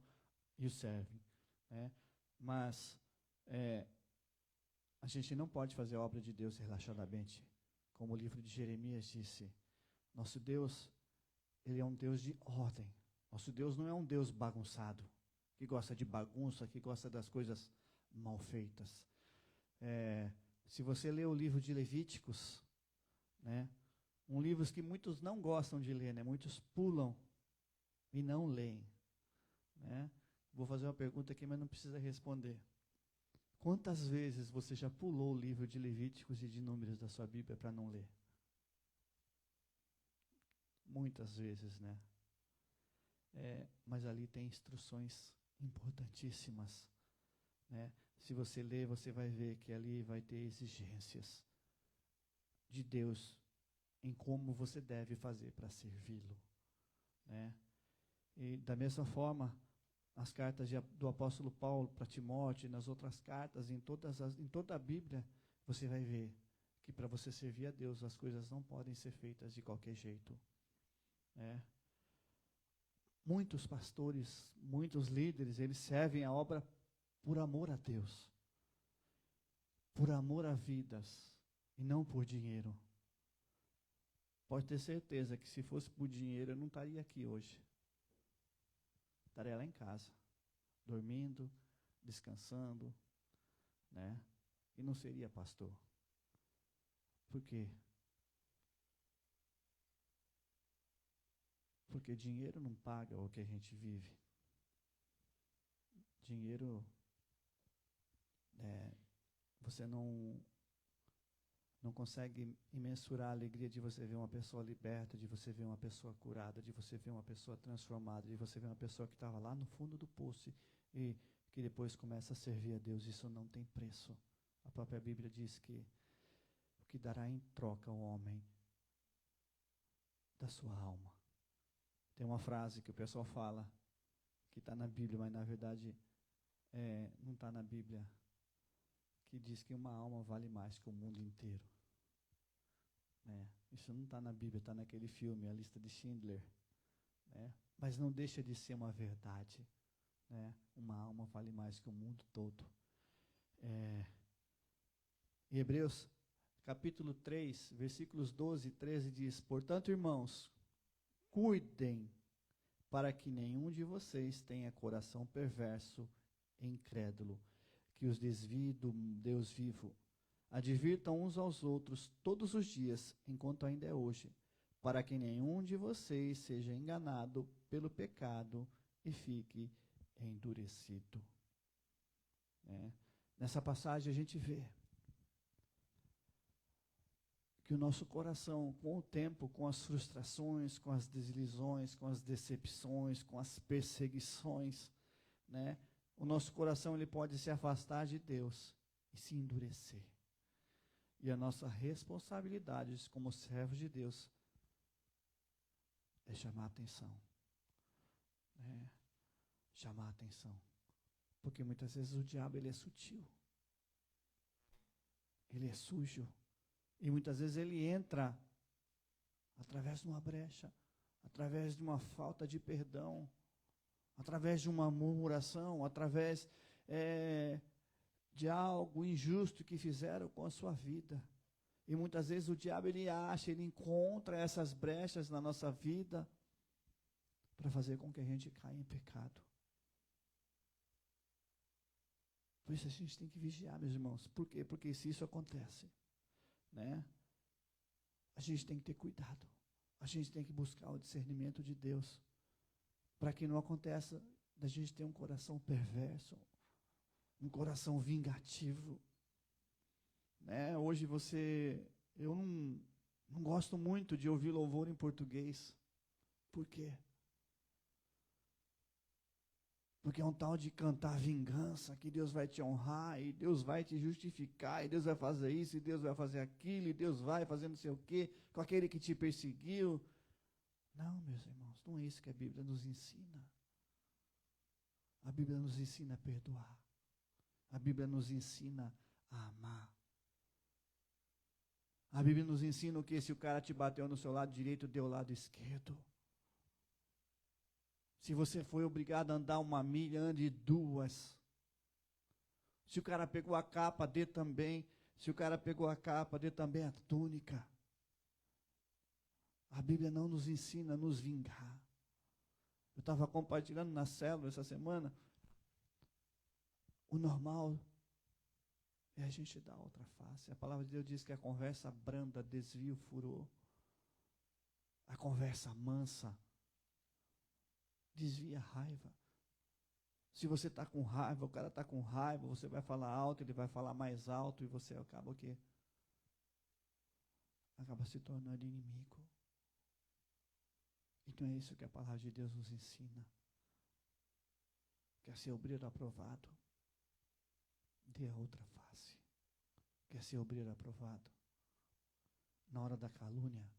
e o servem, né? Mas a gente não pode fazer a obra de Deus relaxadamente. Como o livro de Jeremias disse, nosso Deus, ele é um Deus de ordem. Nosso Deus não é um Deus bagunçado, que gosta de bagunça, que gosta das coisas mal feitas. Se você ler o livro de Levíticos, né, um livro que muitos não gostam de ler, né, muitos pulam e não leem, né? Vou fazer uma pergunta aqui, mas não precisa responder. Quantas vezes você já pulou o livro de Levíticos e de Números da sua Bíblia para não ler? Muitas vezes, né? Mas ali tem instruções importantíssimas, né? Se você ler, você vai ver que ali vai ter exigências de Deus em como você deve fazer para servi-lo, né? E da mesma forma, as cartas do apóstolo Paulo para Timóteo, nas outras cartas, em toda a Bíblia, você vai ver que para você servir a Deus, as coisas não podem ser feitas de qualquer jeito, né? Muitos pastores, muitos líderes, eles servem a obra por amor a Deus, por amor a vidas, e não por dinheiro. Pode ter certeza que se fosse por dinheiro, eu não estaria aqui hoje. Estaria lá em casa, dormindo, descansando, né? E não seria pastor. Por quê? Porque dinheiro não paga o que a gente vive. Dinheiro, você não consegue mensurar a alegria de você ver uma pessoa liberta, de você ver uma pessoa curada, de você ver uma pessoa transformada, de você ver uma pessoa que estava lá no fundo do poço e que depois começa a servir a Deus. Isso não tem preço. A própria Bíblia diz que o que dará em troca ao homem da sua alma. Tem uma frase que o pessoal fala que está na Bíblia, mas na verdade não está na Bíblia, que diz que uma alma vale mais que o mundo inteiro. Isso não está na Bíblia, está naquele filme, A Lista de Schindler, né? Mas não deixa de ser uma verdade, né? Uma alma vale mais que o mundo todo. Em Hebreus, capítulo 3, versículos 12 e 13 diz: portanto, irmãos, cuidem para que nenhum de vocês tenha coração perverso e incrédulo, que os desvie do Deus vivo. Advirtam uns aos outros todos os dias, enquanto ainda é hoje, para que nenhum de vocês seja enganado pelo pecado e fique endurecido. Nessa passagem a gente vê que o nosso coração, com o tempo, com as frustrações, com as desilusões, com as decepções, com as perseguições, o nosso coração ele pode se afastar de Deus e se endurecer. E a nossa responsabilidade como servos de Deus é chamar a atenção. Chamar a atenção. Porque muitas vezes o diabo ele é sutil. Ele é sujo. E muitas vezes ele entra através de uma brecha, através de uma falta de perdão, através de uma murmuração, através de algo injusto que fizeram com a sua vida. E muitas vezes o diabo ele encontra essas brechas na nossa vida para fazer com que a gente caia em pecado. Por isso a gente tem que vigiar, meus irmãos. Por quê? Porque se isso acontece, a gente tem que ter cuidado. A gente tem que buscar o discernimento de Deus para que não aconteça da gente ter um coração perverso, um coração vingativo. Hoje eu não gosto muito de ouvir louvor em português. Por quê? Porque é um tal de cantar vingança, que Deus vai te honrar, e Deus vai te justificar, e Deus vai fazer isso, e Deus vai fazer aquilo, e Deus vai fazer não sei o quê, com aquele que te perseguiu. Não, meus irmãos, não é isso que a Bíblia nos ensina. A Bíblia nos ensina a perdoar. A Bíblia nos ensina a amar. A Bíblia nos ensina o que? Se o cara te bateu no seu lado direito, dê o lado esquerdo. Se você foi obrigado a andar 1 milha, ande 2. Se o cara pegou a capa, dê também. Se o cara pegou a capa, dê também a túnica. A Bíblia não nos ensina a nos vingar. Eu estava compartilhando na célula essa semana. O normal é a gente dar outra face. A palavra de Deus diz que a conversa branda desvia o furor. A conversa mansa desvia a raiva. Se você está com raiva, o cara está com raiva, você vai falar alto, ele vai falar mais alto e você acaba o quê? Acaba se tornando inimigo. Então é isso que a palavra de Deus nos ensina. Quer ser obreiro aprovado? Dê a outra face. Quer ser obreiro aprovado? Na hora da calúnia,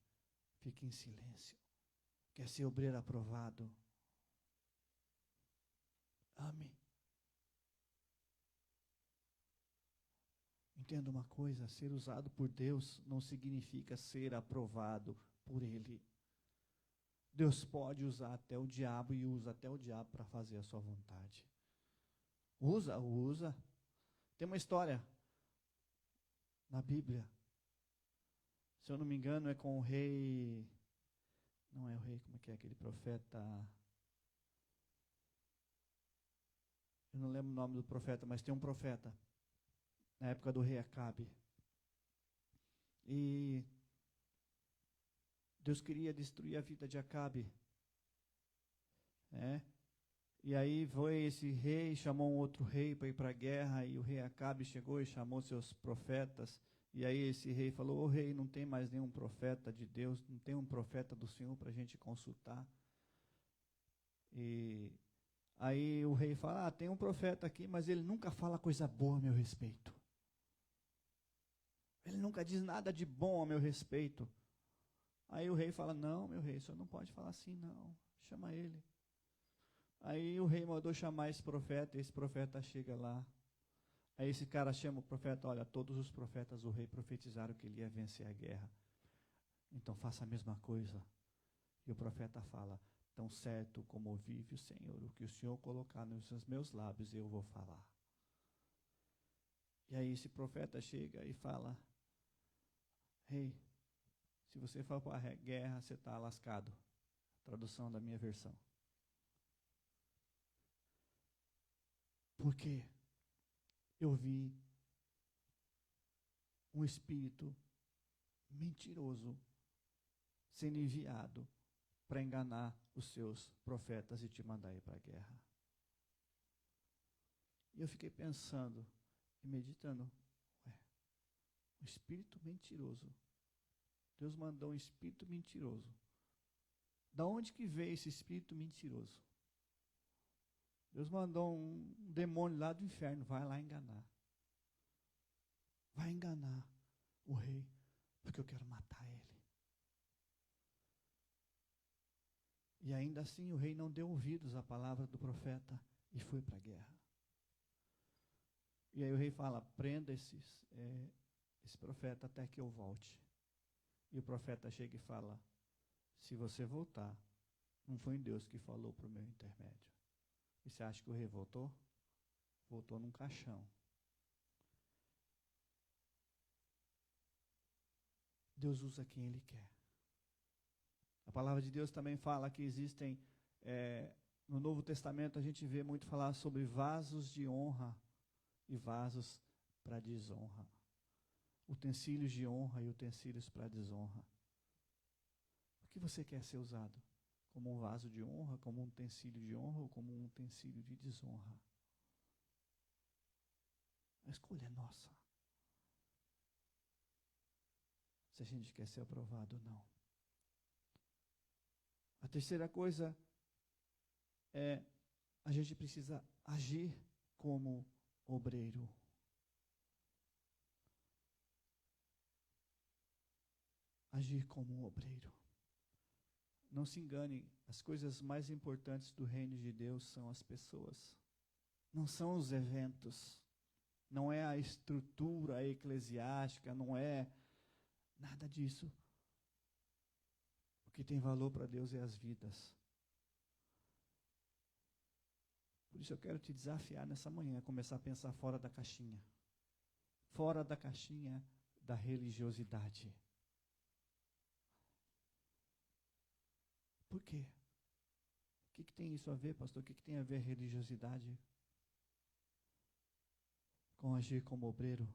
fique em silêncio. Quer ser obreiro aprovado? Ame. Entenda uma coisa, ser usado por Deus não significa ser aprovado por Ele. Deus pode usar até o diabo e usa até o diabo para fazer a sua vontade. Usa. Tem uma história na Bíblia. Se eu não me engano, é com o rei. Não é o rei, como é que é aquele profeta? Eu não lembro o nome do profeta, mas tem um profeta na época do rei Acabe. E Deus queria destruir a vida de Acabe. E aí foi esse rei, chamou um outro rei para ir para a guerra, e o rei Acabe chegou e chamou seus profetas. E aí esse rei falou: ô rei, não tem mais nenhum profeta de Deus, não tem um profeta do Senhor para a gente consultar. E aí o rei fala: tem um profeta aqui, mas ele nunca fala coisa boa a meu respeito. Ele nunca diz nada de bom a meu respeito. Aí o rei fala: não, meu rei, o senhor não pode falar assim, não. Chama ele. Aí o rei mandou chamar esse profeta, e esse profeta chega lá. Aí esse cara chama o profeta: olha, todos os profetas do rei profetizaram que ele ia vencer a guerra. Então faça a mesma coisa. E o profeta fala: tão certo como vive o Senhor, o que o Senhor colocar nos meus lábios, eu vou falar. E aí esse profeta chega e fala: rei, se você for para a guerra, você está lascado. Tradução da minha versão. Porque eu vi um espírito mentiroso sendo enviado para enganar os seus profetas e te mandar ir para a guerra. E eu fiquei pensando e meditando, um espírito mentiroso. Deus mandou um espírito mentiroso. Da onde que veio esse espírito mentiroso? Deus mandou um demônio lá do inferno, vai lá enganar. Vai enganar o rei, porque eu quero matar ele. E ainda assim o rei não deu ouvidos à palavra do profeta e foi para a guerra. E aí o rei fala, prenda esse profeta até que eu volte. E o profeta chega e fala, se você voltar, não foi Deus que falou para o meu intermédio. E você acha que o rei voltou? Voltou num caixão. Deus usa quem Ele quer. A palavra de Deus também fala que existem, no Novo Testamento a gente vê muito falar sobre vasos de honra e vasos para desonra. Utensílios de honra e utensílios para desonra. O que você quer ser usado? Como um vaso de honra, como um utensílio de honra ou como um utensílio de desonra? A escolha é nossa. Se a gente quer ser aprovado ou não. A terceira coisa é a gente precisa agir como obreiro. Agir como um obreiro. Não se engane, as coisas mais importantes do reino de Deus são as pessoas. Não são os eventos. Não é a estrutura eclesiástica, não é nada disso. O que tem valor para Deus é as vidas. Por isso eu quero te desafiar nessa manhã, a começar a pensar fora da caixinha. Fora da caixinha da religiosidade. Por quê? O que tem isso a ver, pastor? O que tem a ver religiosidade com agir como obreiro?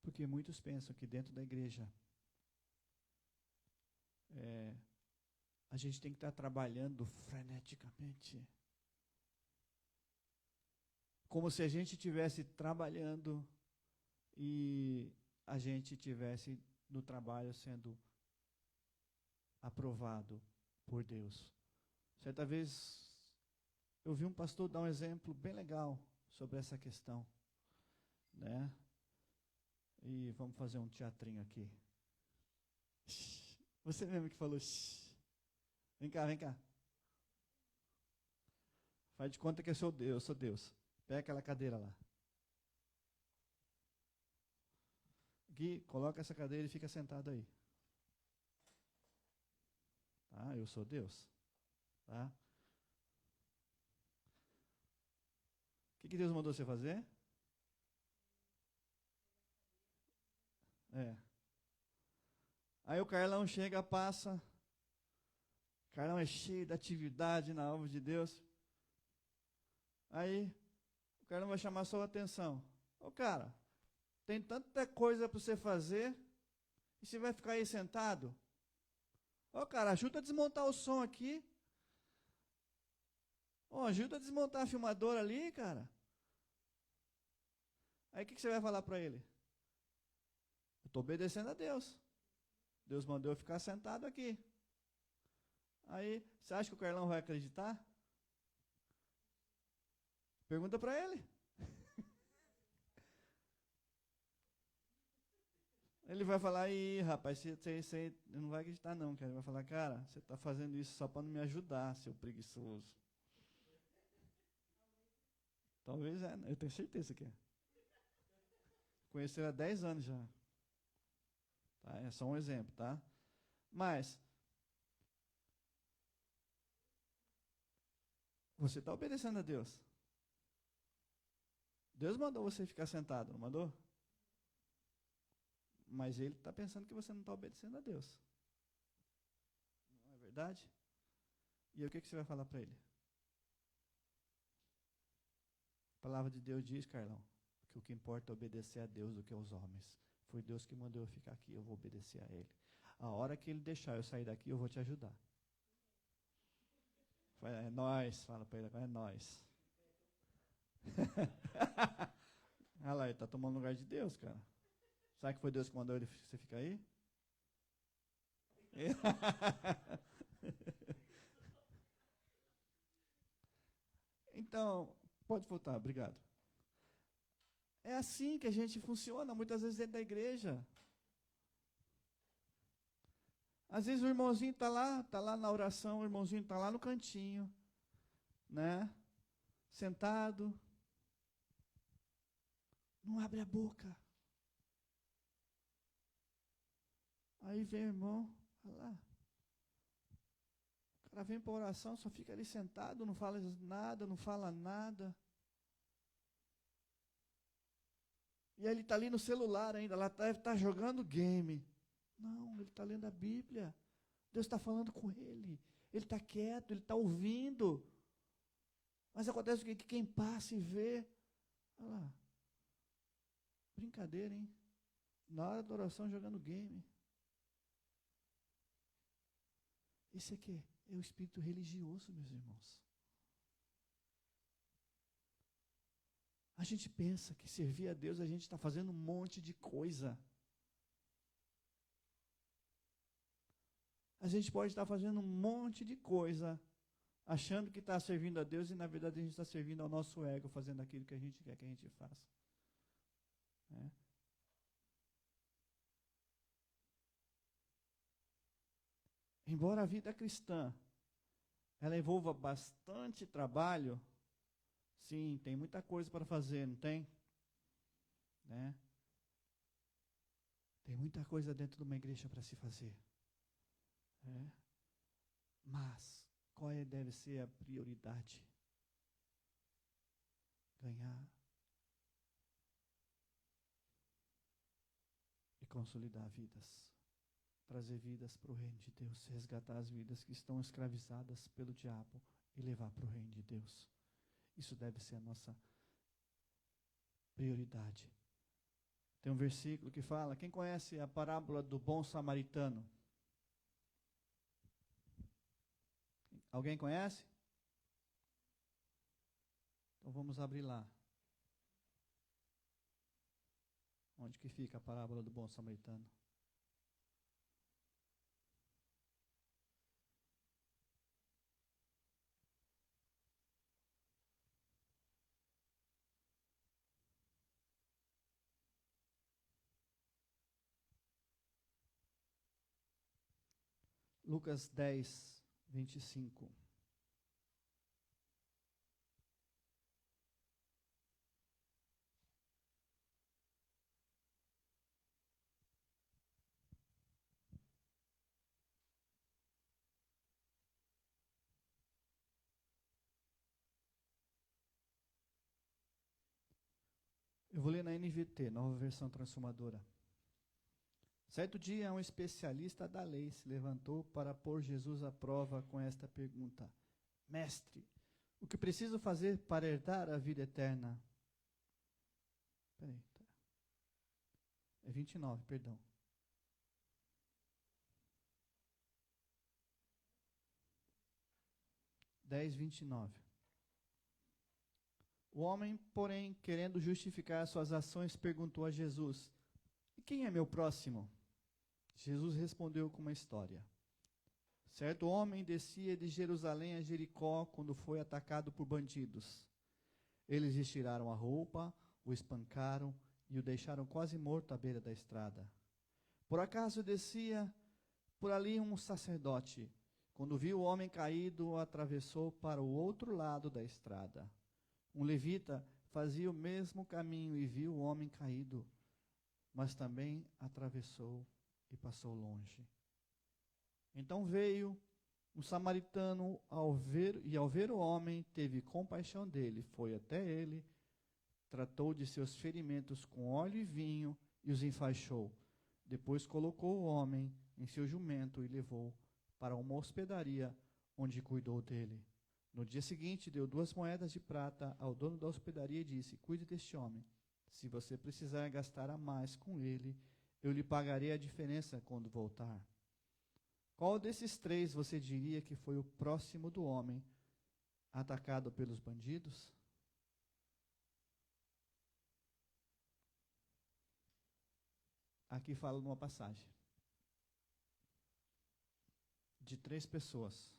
Porque muitos pensam que dentro da igreja a gente tem que estar trabalhando freneticamente. Como se a gente estivesse trabalhando e a gente estivesse no trabalho sendo aprovado por Deus. Certa vez eu vi um pastor dar um exemplo bem legal sobre essa questão, né? E vamos fazer um teatrinho aqui. Você mesmo que falou. Vem cá, vem cá. Faz de conta que eu sou Deus. Pega aquela cadeira lá. Aqui, coloca essa cadeira e fica sentado aí. Tá? Eu sou Deus. Tá? O que Deus mandou você fazer? Aí o Carlão chega, passa. O Carlão é cheio de atividade na obra de Deus. Aí o Carlão vai chamar a sua atenção. Ô cara, tem tanta coisa para você fazer e você vai ficar aí sentado? Ô cara, ajuda a desmontar o som aqui. Ô, ajuda a desmontar a filmadora ali, cara. Aí o que você vai falar para ele? Eu estou obedecendo a Deus. Deus mandou eu ficar sentado aqui. Aí, você acha que o Carlão vai acreditar? Pergunta para ele. Ele vai falar, ih, rapaz, você não vai acreditar não, cara. Ele vai falar, cara, você está fazendo isso só para não me ajudar, seu preguiçoso. Talvez eu tenho certeza que é. Conheci ele há 10 anos já. Tá? É só um exemplo, tá? Mas você está obedecendo a Deus. Deus mandou você ficar sentado, não mandou? Mas ele está pensando que você não está obedecendo a Deus. Não é verdade? E aí, o que você vai falar para ele? palavra de Deus diz, Carlão, que o que importa é obedecer a Deus do que aos homens. Foi Deus que mandou eu ficar aqui, eu vou obedecer a Ele. A hora que Ele deixar eu sair daqui, eu vou te ajudar. É nós, fala para ele agora, é nós. Olha lá, ele está tomando o lugar de Deus, cara. Sabe que foi Deus que mandou você ficar aí? Então, pode voltar, obrigado. É assim que a gente funciona, muitas vezes dentro da igreja. Às vezes o irmãozinho está lá na oração, o irmãozinho está lá no cantinho, né? Sentado. Não abre a boca. Aí vem o irmão, olha lá. O cara vem para a oração, só fica ali sentado, não fala nada, não fala nada. E aí ele está ali no celular ainda, lá está jogando game. Não, ele está lendo a Bíblia. Deus está falando com ele. Ele está quieto, ele está ouvindo. Mas acontece o que quem passa e vê, olha lá. Brincadeira, hein? Na hora da oração jogando game. Esse aqui é o espírito religioso, meus irmãos. A gente pensa que servir a Deus, a gente está fazendo um monte de coisa. A gente pode estar fazendo um monte de coisa, achando que está servindo a Deus, e na verdade a gente está servindo ao nosso ego, fazendo aquilo que a gente quer que a gente faça. É. Embora a vida cristã ela envolva bastante trabalho, sim, tem muita coisa para fazer, não tem? Né? Tem muita coisa dentro de uma igreja para se fazer. É. Mas qual deve ser a prioridade? Ganhar e consolidar vidas. Trazer vidas para o reino de Deus, resgatar as vidas que estão escravizadas pelo diabo e levar para o reino de Deus. Isso deve ser a nossa prioridade. Tem um versículo que fala, quem conhece a parábola do bom samaritano? Alguém conhece? Então vamos abrir lá. Onde que fica a parábola do bom samaritano? Lucas 10, 25. Eu vou ler na NVT, Nova Versão Transformadora. Certo dia, um especialista da lei se levantou para pôr Jesus à prova com esta pergunta: Mestre, o que preciso fazer para herdar a vida eterna? Peraí. É 29, perdão. Dez, 29. O homem, porém, querendo justificar suas ações, perguntou a Jesus: E quem é meu próximo? Jesus respondeu com uma história. Certo homem descia de Jerusalém a Jericó quando foi atacado por bandidos. Eles lhe tiraram a roupa, o espancaram e o deixaram quase morto à beira da estrada. Por acaso descia por ali um sacerdote. Quando viu o homem caído, o atravessou para o outro lado da estrada. Um levita fazia o mesmo caminho e viu o homem caído, mas também atravessou e passou longe. Então veio um samaritano ao ver o homem, teve compaixão dele, foi até ele, tratou de seus ferimentos com óleo e vinho e os enfaixou. Depois colocou o homem em seu jumento e levou para uma hospedaria onde cuidou dele. No dia seguinte, deu 2 moedas de prata ao dono da hospedaria e disse: cuide deste homem. Se você precisar gastar a mais com ele, eu lhe pagarei a diferença quando voltar. Qual desses 3 você diria que foi o próximo do homem atacado pelos bandidos? Aqui fala numa passagem de 3 pessoas.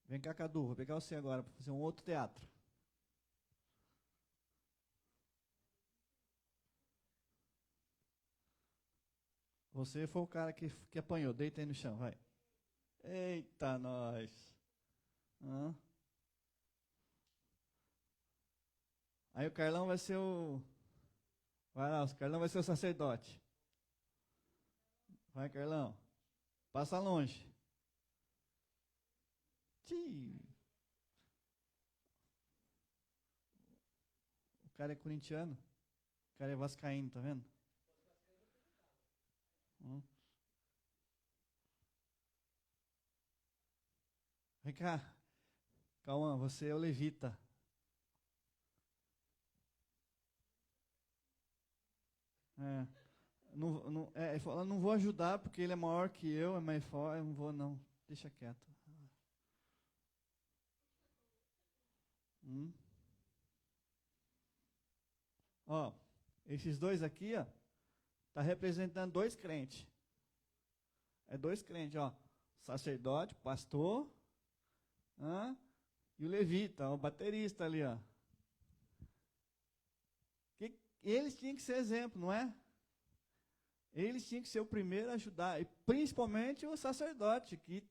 Vem cá, Cadu, vou pegar você agora para fazer um outro teatro. Você foi o cara que apanhou, deita aí no chão, vai. Eita, nós. Hã? Aí o Carlão vai ser o... Vai lá, o Carlão vai ser o sacerdote. Vai, Carlão. Passa longe. Tchii. O cara é corintiano. O cara é vascaíno, tá vendo? Vem cá. Cauã, você é o levita. Ele falou, não vou ajudar porque ele é maior que eu, é mais forte, eu não vou não. Deixa quieto. Ó, esses 2 aqui, ó, tá representando 2 crentes. É 2 crentes, ó. Sacerdote, pastor, e o levita, o baterista ali, ó. Eles tinham que ser exemplo, não é? Eles tinham que ser o primeiro a ajudar, e principalmente o sacerdote, que,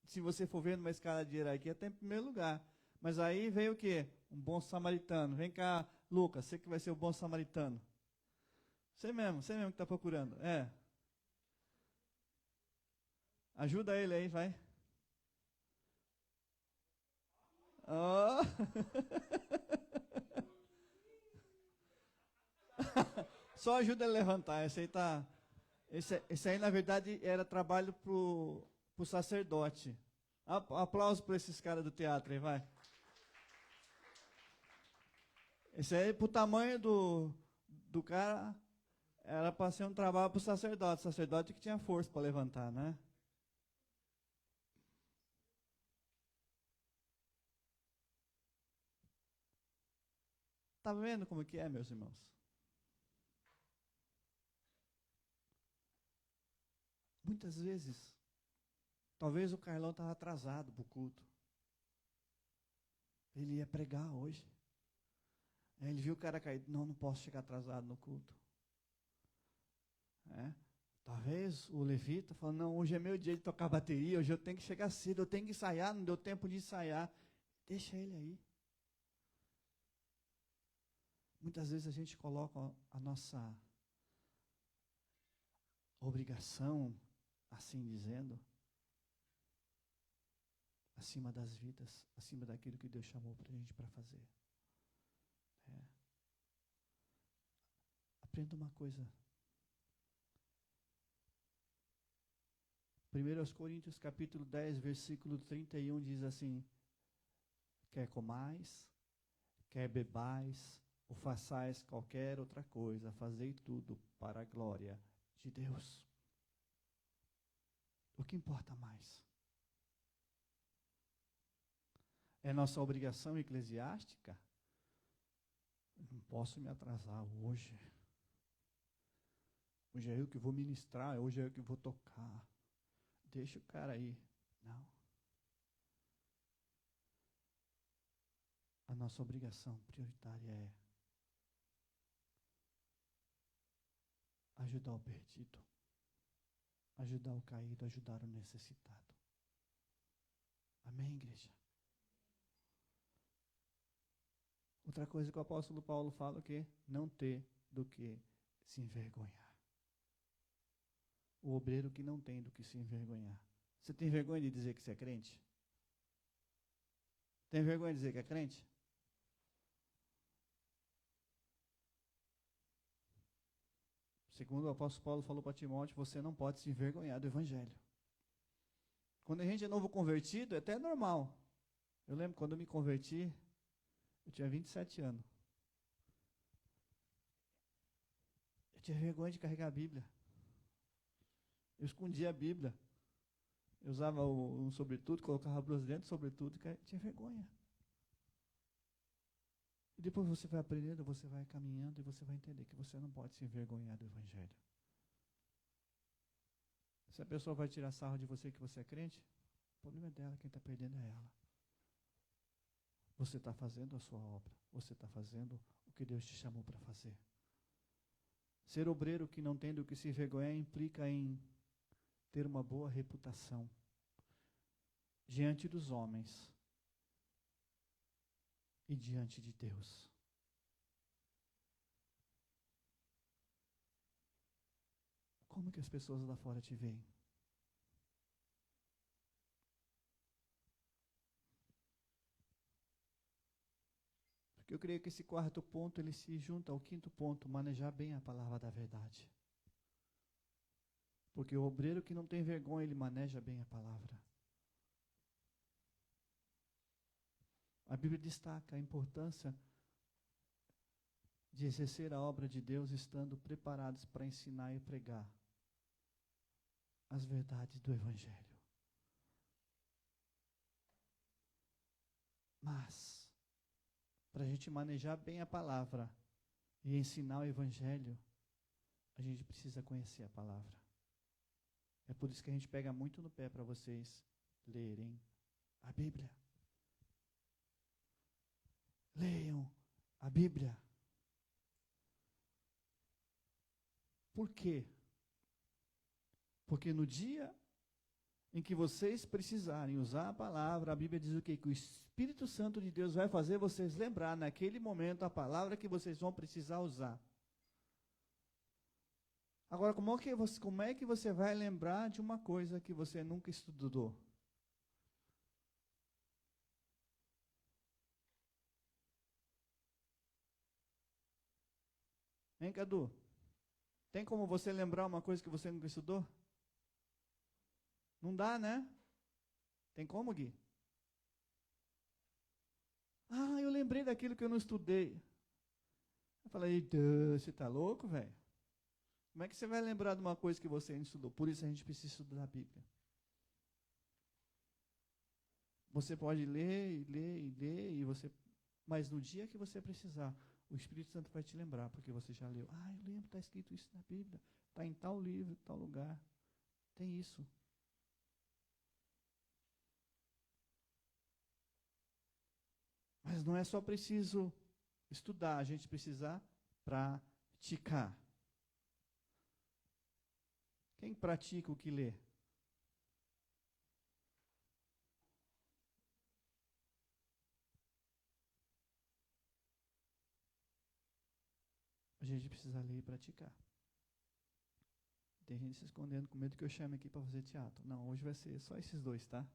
se você for ver numa escala de hierarquia, está em primeiro lugar. Mas aí veio o quê? Um bom samaritano. Vem cá, Lucas, você que vai ser o bom samaritano. Você mesmo que está procurando. Ajuda ele aí, vai. Oh. Só ajuda ele a levantar. Esse aí, na verdade, era trabalho pro sacerdote. Aplausos para esses caras do teatro aí, vai. Esse aí, pro tamanho do cara, era para ser um trabalho pro sacerdote. O sacerdote que tinha força para levantar, né? Tá vendo como que é, meus irmãos? Muitas vezes, talvez o Carlão estava atrasado para o culto. Ele ia pregar hoje. Aí ele viu o cara cair. Não posso chegar atrasado no culto. Talvez o levita falou, não, hoje é meu dia de tocar bateria, hoje eu tenho que chegar cedo, eu tenho que ensaiar, não deu tempo de ensaiar. Deixa ele aí. Muitas vezes a gente coloca a nossa obrigação, assim dizendo, acima das vidas, acima daquilo que Deus chamou para a gente para fazer. Aprenda uma coisa. 1 Coríntios capítulo 10, versículo 31 diz assim: quer comais, quer bebais, ou façais qualquer outra coisa, fazei tudo para a glória de Deus. O que importa mais? É nossa obrigação eclesiástica? Não posso me atrasar hoje. Hoje é eu que vou ministrar, hoje é eu que vou tocar. Deixa o cara aí. Não. A nossa obrigação prioritária é ajudar o perdido, ajudar o caído, ajudar o necessitado. Amém, igreja? Outra coisa que o apóstolo Paulo fala é que não ter do que se envergonhar. O obreiro que não tem do que se envergonhar. Você tem vergonha de dizer que você é crente? Tem vergonha de dizer que é crente? Segundo o apóstolo Paulo falou para Timóteo, você não pode se envergonhar do evangelho. Quando a gente é novo convertido, é até normal. Eu lembro quando eu me converti, eu tinha 27 anos. Eu tinha vergonha de carregar a Bíblia. Eu escondia a Bíblia. Eu usava um sobretudo, colocava a blusa dentro do sobretudo, tinha vergonha. E depois você vai aprendendo, você vai caminhando e você vai entender que você não pode se envergonhar do Evangelho. Se a pessoa vai tirar sarro de você que você é crente, o problema é dela, quem está perdendo é ela. Você está fazendo a sua obra, você está fazendo o que Deus te chamou para fazer. Ser obreiro que não tem do que se envergonhar implica em ter uma boa reputação diante dos homens e diante de Deus. Como que as pessoas lá fora te veem? Porque eu creio que esse quarto ponto, ele se junta ao quinto ponto, manejar bem a palavra da verdade. Porque o obreiro que não tem vergonha, ele maneja bem a palavra. A Bíblia destaca a importância de exercer a obra de Deus estando preparados para ensinar e pregar as verdades do Evangelho. Mas, para a gente manejar bem a palavra e ensinar o Evangelho, a gente precisa conhecer a palavra. É por isso que a gente pega muito no pé para vocês lerem a Bíblia. Leiam a Bíblia. Por quê? Porque no dia em que vocês precisarem usar a palavra, a Bíblia diz o quê? Que o Espírito Santo de Deus vai fazer vocês lembrar naquele momento a palavra que vocês vão precisar usar. Agora, como é que você vai lembrar de uma coisa que você nunca estudou? Hein, Cadu? Tem como você lembrar uma coisa que você nunca estudou? Não dá, né? Tem como, Gui? Ah, eu lembrei daquilo que eu não estudei. Eu falei, você tá louco, velho? Como é que você vai lembrar de uma coisa que você não estudou? Por isso a gente precisa estudar a Bíblia. Você pode ler, e ler, e ler, mas no dia que você precisar, o Espírito Santo vai te lembrar, porque você já leu. Ah, eu lembro, está escrito isso na Bíblia. Está em tal livro, tal lugar. Tem isso. Mas não é só preciso estudar, a gente precisa praticar. Quem pratica o que lê? A gente precisa ler e praticar. Tem gente se escondendo com medo que eu chame aqui para fazer teatro. Não, hoje vai ser só esses dois, tá?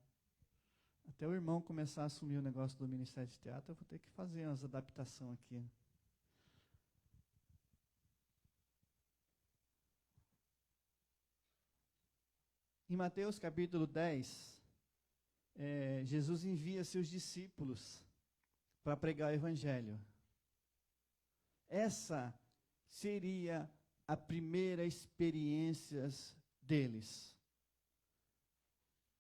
Até o irmão começar a assumir o negócio do Ministério de Teatro, eu vou ter que fazer umas adaptações aqui. Em Mateus capítulo 10, Jesus envia seus discípulos para pregar o Evangelho. Essa seria a primeira experiência deles.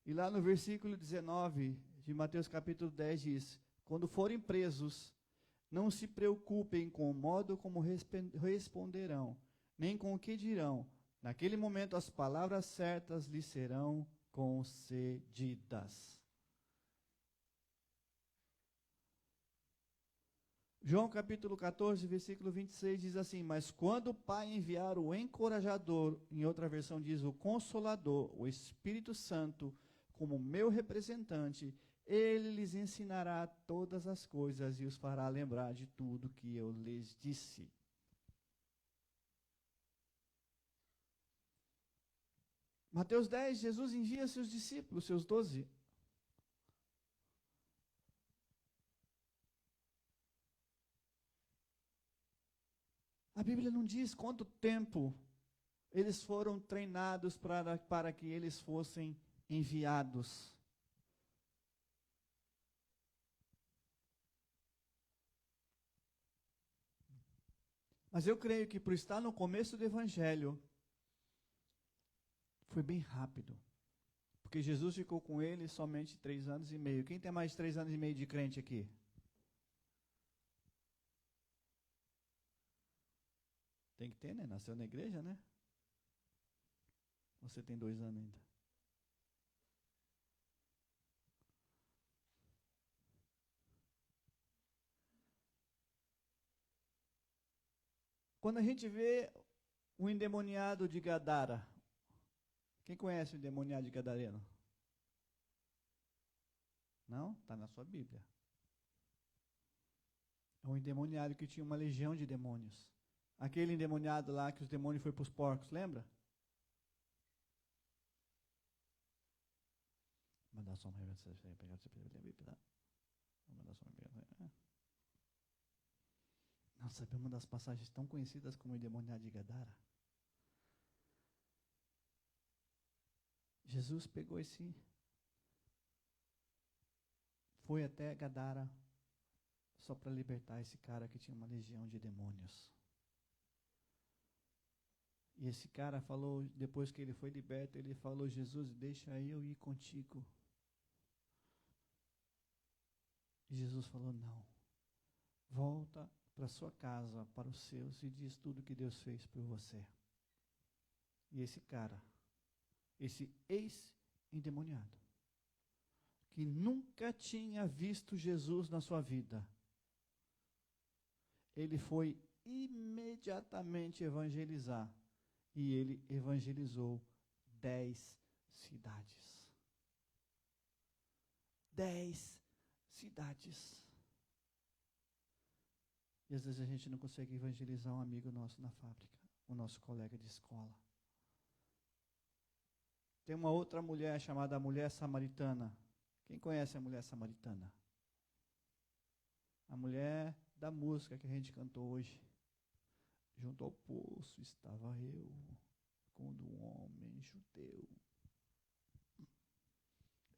E lá no versículo 19 de Mateus capítulo 10 diz: quando forem presos, não se preocupem com o modo como responderão, nem com o que dirão. Naquele momento as palavras certas lhes serão concedidas. João capítulo 14, versículo 26 diz assim: mas quando o Pai enviar o encorajador, em outra versão diz o Consolador, o Espírito Santo, como meu representante, ele lhes ensinará todas as coisas e os fará lembrar de tudo que eu lhes disse. Mateus 10, Jesus envia seus discípulos, seus 12. A Bíblia não diz quanto tempo eles foram treinados para que eles fossem enviados. Mas eu creio que por estar no começo do Evangelho, foi bem rápido. Porque Jesus ficou com ele somente 3 anos e meio. Quem tem mais de 3 anos e meio de crente aqui? Tem que ter, né? Nasceu na igreja, né? Você tem 2 anos ainda. Quando a gente vê o endemoniado de Gadara, quem conhece o endemoniado de Gadareno? Não? Está na sua Bíblia. É um endemoniado que tinha uma legião de demônios. Aquele endemoniado lá que os demônios foram para os porcos, lembra? Vou mandar só uma revelação. Pegar você a Bíblia, tá? Vou mandar só uma revelação. Não, sabe uma das passagens tão conhecidas como o endemoniado de Gadara? Jesus pegou foi até Gadara só para libertar esse cara que tinha uma legião de demônios. E esse cara falou, depois que ele foi liberto, ele falou: Jesus, deixa eu ir contigo. E Jesus falou: não, volta para sua casa, para os seus, e diz tudo que Deus fez por você. E esse cara, esse ex-endemoniado, que nunca tinha visto Jesus na sua vida, ele foi imediatamente evangelizar. E ele evangelizou 10 cidades. 10 cidades. E às vezes a gente não consegue evangelizar um amigo nosso na fábrica, o nosso colega de escola. Tem uma outra mulher chamada mulher samaritana. Quem conhece a mulher samaritana? A mulher da música que a gente cantou hoje. Junto ao poço estava eu, quando um homem judeu.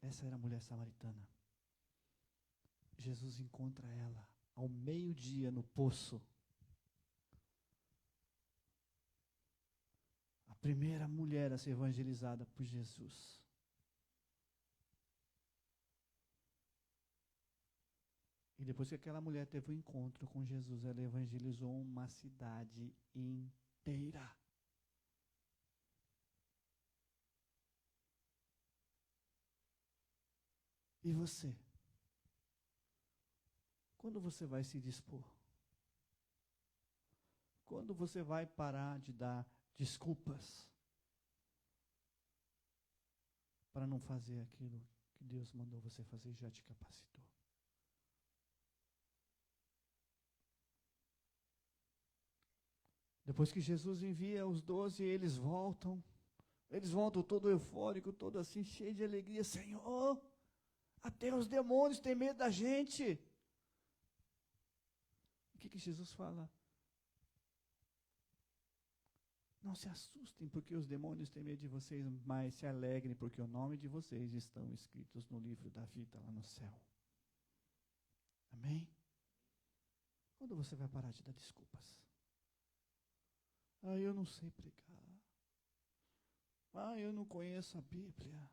Essa era a mulher samaritana. Jesus encontra ela ao meio-dia no poço. A primeira mulher a ser evangelizada por Jesus. E depois que aquela mulher teve um encontro com Jesus, ela evangelizou uma cidade inteira. E você? Quando você vai se dispor? Quando você vai parar de dar desculpas para não fazer aquilo que Deus mandou você fazer e já te capacitou? Depois que Jesus envia os 12, eles voltam todo eufórico, todo assim, cheio de alegria. Senhor, até os demônios têm medo da gente. O que Jesus fala? Não se assustem porque os demônios têm medo de vocês, mas se alegrem porque o nome de vocês estão escritos no livro da vida lá no céu. Amém? Quando você vai parar de dar desculpas? Eu não sei pregar. Eu não conheço a Bíblia.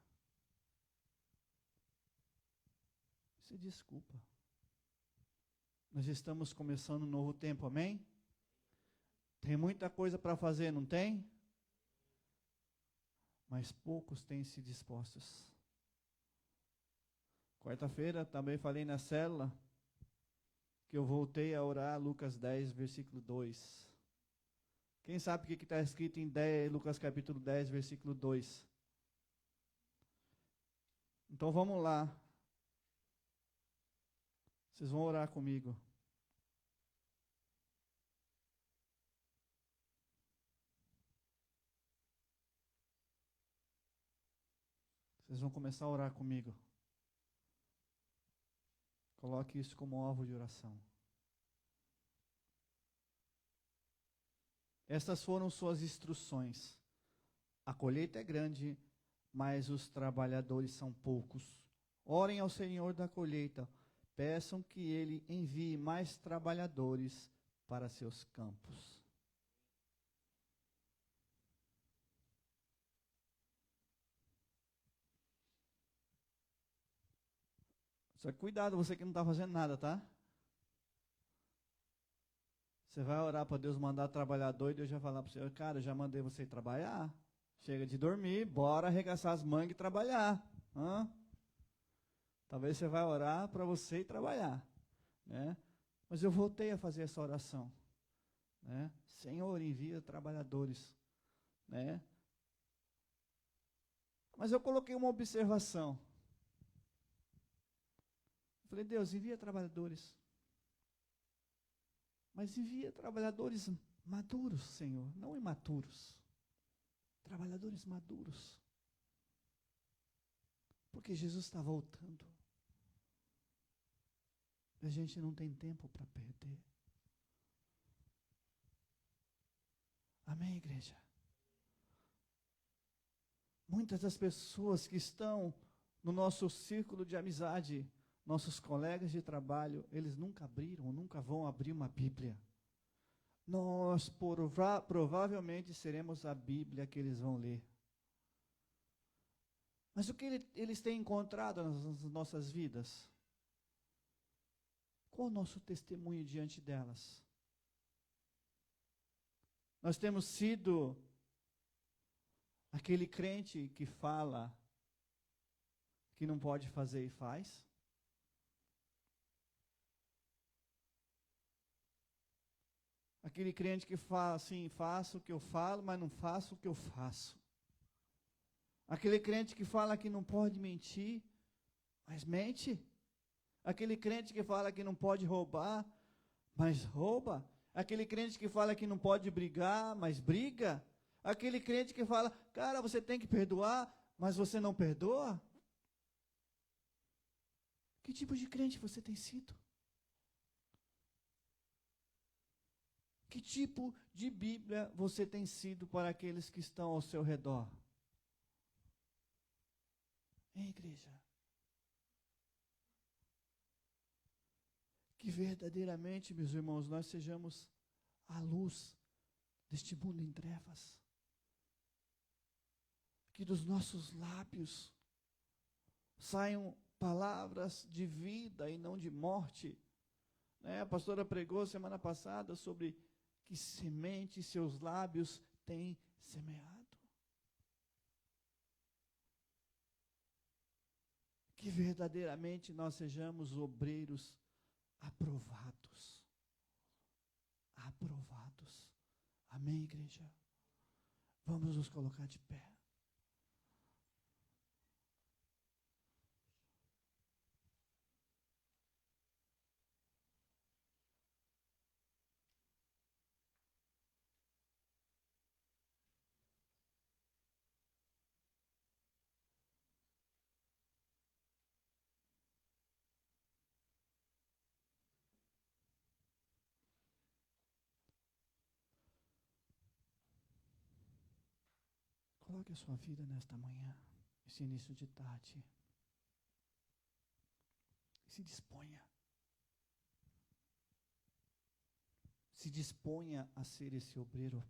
Isso é desculpa. Nós estamos começando um novo tempo, amém? Tem muita coisa para fazer, não tem? Mas poucos têm se dispostos. Quarta-feira também falei na célula que eu voltei a orar Lucas 10, versículo 2. Quem sabe o que está escrito em Lucas capítulo 10, versículo 2? Então vamos lá. Vocês vão orar comigo. Vocês vão começar a orar comigo. Coloque isso como alvo de oração. Estas foram suas instruções. A colheita é grande, mas os trabalhadores são poucos. Orem ao Senhor da colheita, peçam que Ele envie mais trabalhadores para seus campos. Só que cuidado, você que não está fazendo nada, tá? Você vai orar para Deus mandar trabalhador e Deus vai falar para você, cara, eu já mandei você ir trabalhar. Chega de dormir, bora arregaçar as mangas e trabalhar. Talvez você vai orar para você ir trabalhar, né? Mas eu voltei a fazer essa oração, né? Senhor, envia trabalhadores, né? Mas eu coloquei uma observação. Falei, Deus, envia trabalhadores. Mas envia trabalhadores maduros, Senhor, não imaturos. Trabalhadores maduros. Porque Jesus está voltando. A gente não tem tempo para perder. Amém, igreja? Muitas das pessoas que estão no nosso círculo de amizade, nossos colegas de trabalho, eles nunca abriram, nunca vão abrir uma Bíblia. Nós provavelmente seremos a Bíblia que eles vão ler. Mas o que eles têm encontrado nas nossas vidas? Qual o nosso testemunho diante delas? Nós temos sido aquele crente que fala que não pode fazer e faz? Aquele crente que fala assim, faço o que eu falo, mas não faço o que eu faço. Aquele crente que fala que não pode mentir, mas mente. Aquele crente que fala que não pode roubar, mas rouba. Aquele crente que fala que não pode brigar, mas briga. Aquele crente que fala, cara, você tem que perdoar, mas você não perdoa. Que tipo de crente você tem sido? Que tipo de Bíblia você tem sido para aqueles que estão ao seu redor? Hein, igreja? Que verdadeiramente, meus irmãos, nós sejamos a luz deste mundo em trevas. Que dos nossos lábios saiam palavras de vida e não de morte. A pastora pregou semana passada sobre que semente seus lábios têm semeado. Que verdadeiramente nós sejamos obreiros aprovados. Aprovados. Amém, igreja? Vamos nos colocar de pé. Coloque a sua vida nesta manhã, esse início de tarde. Se disponha. Se disponha a ser esse obreiro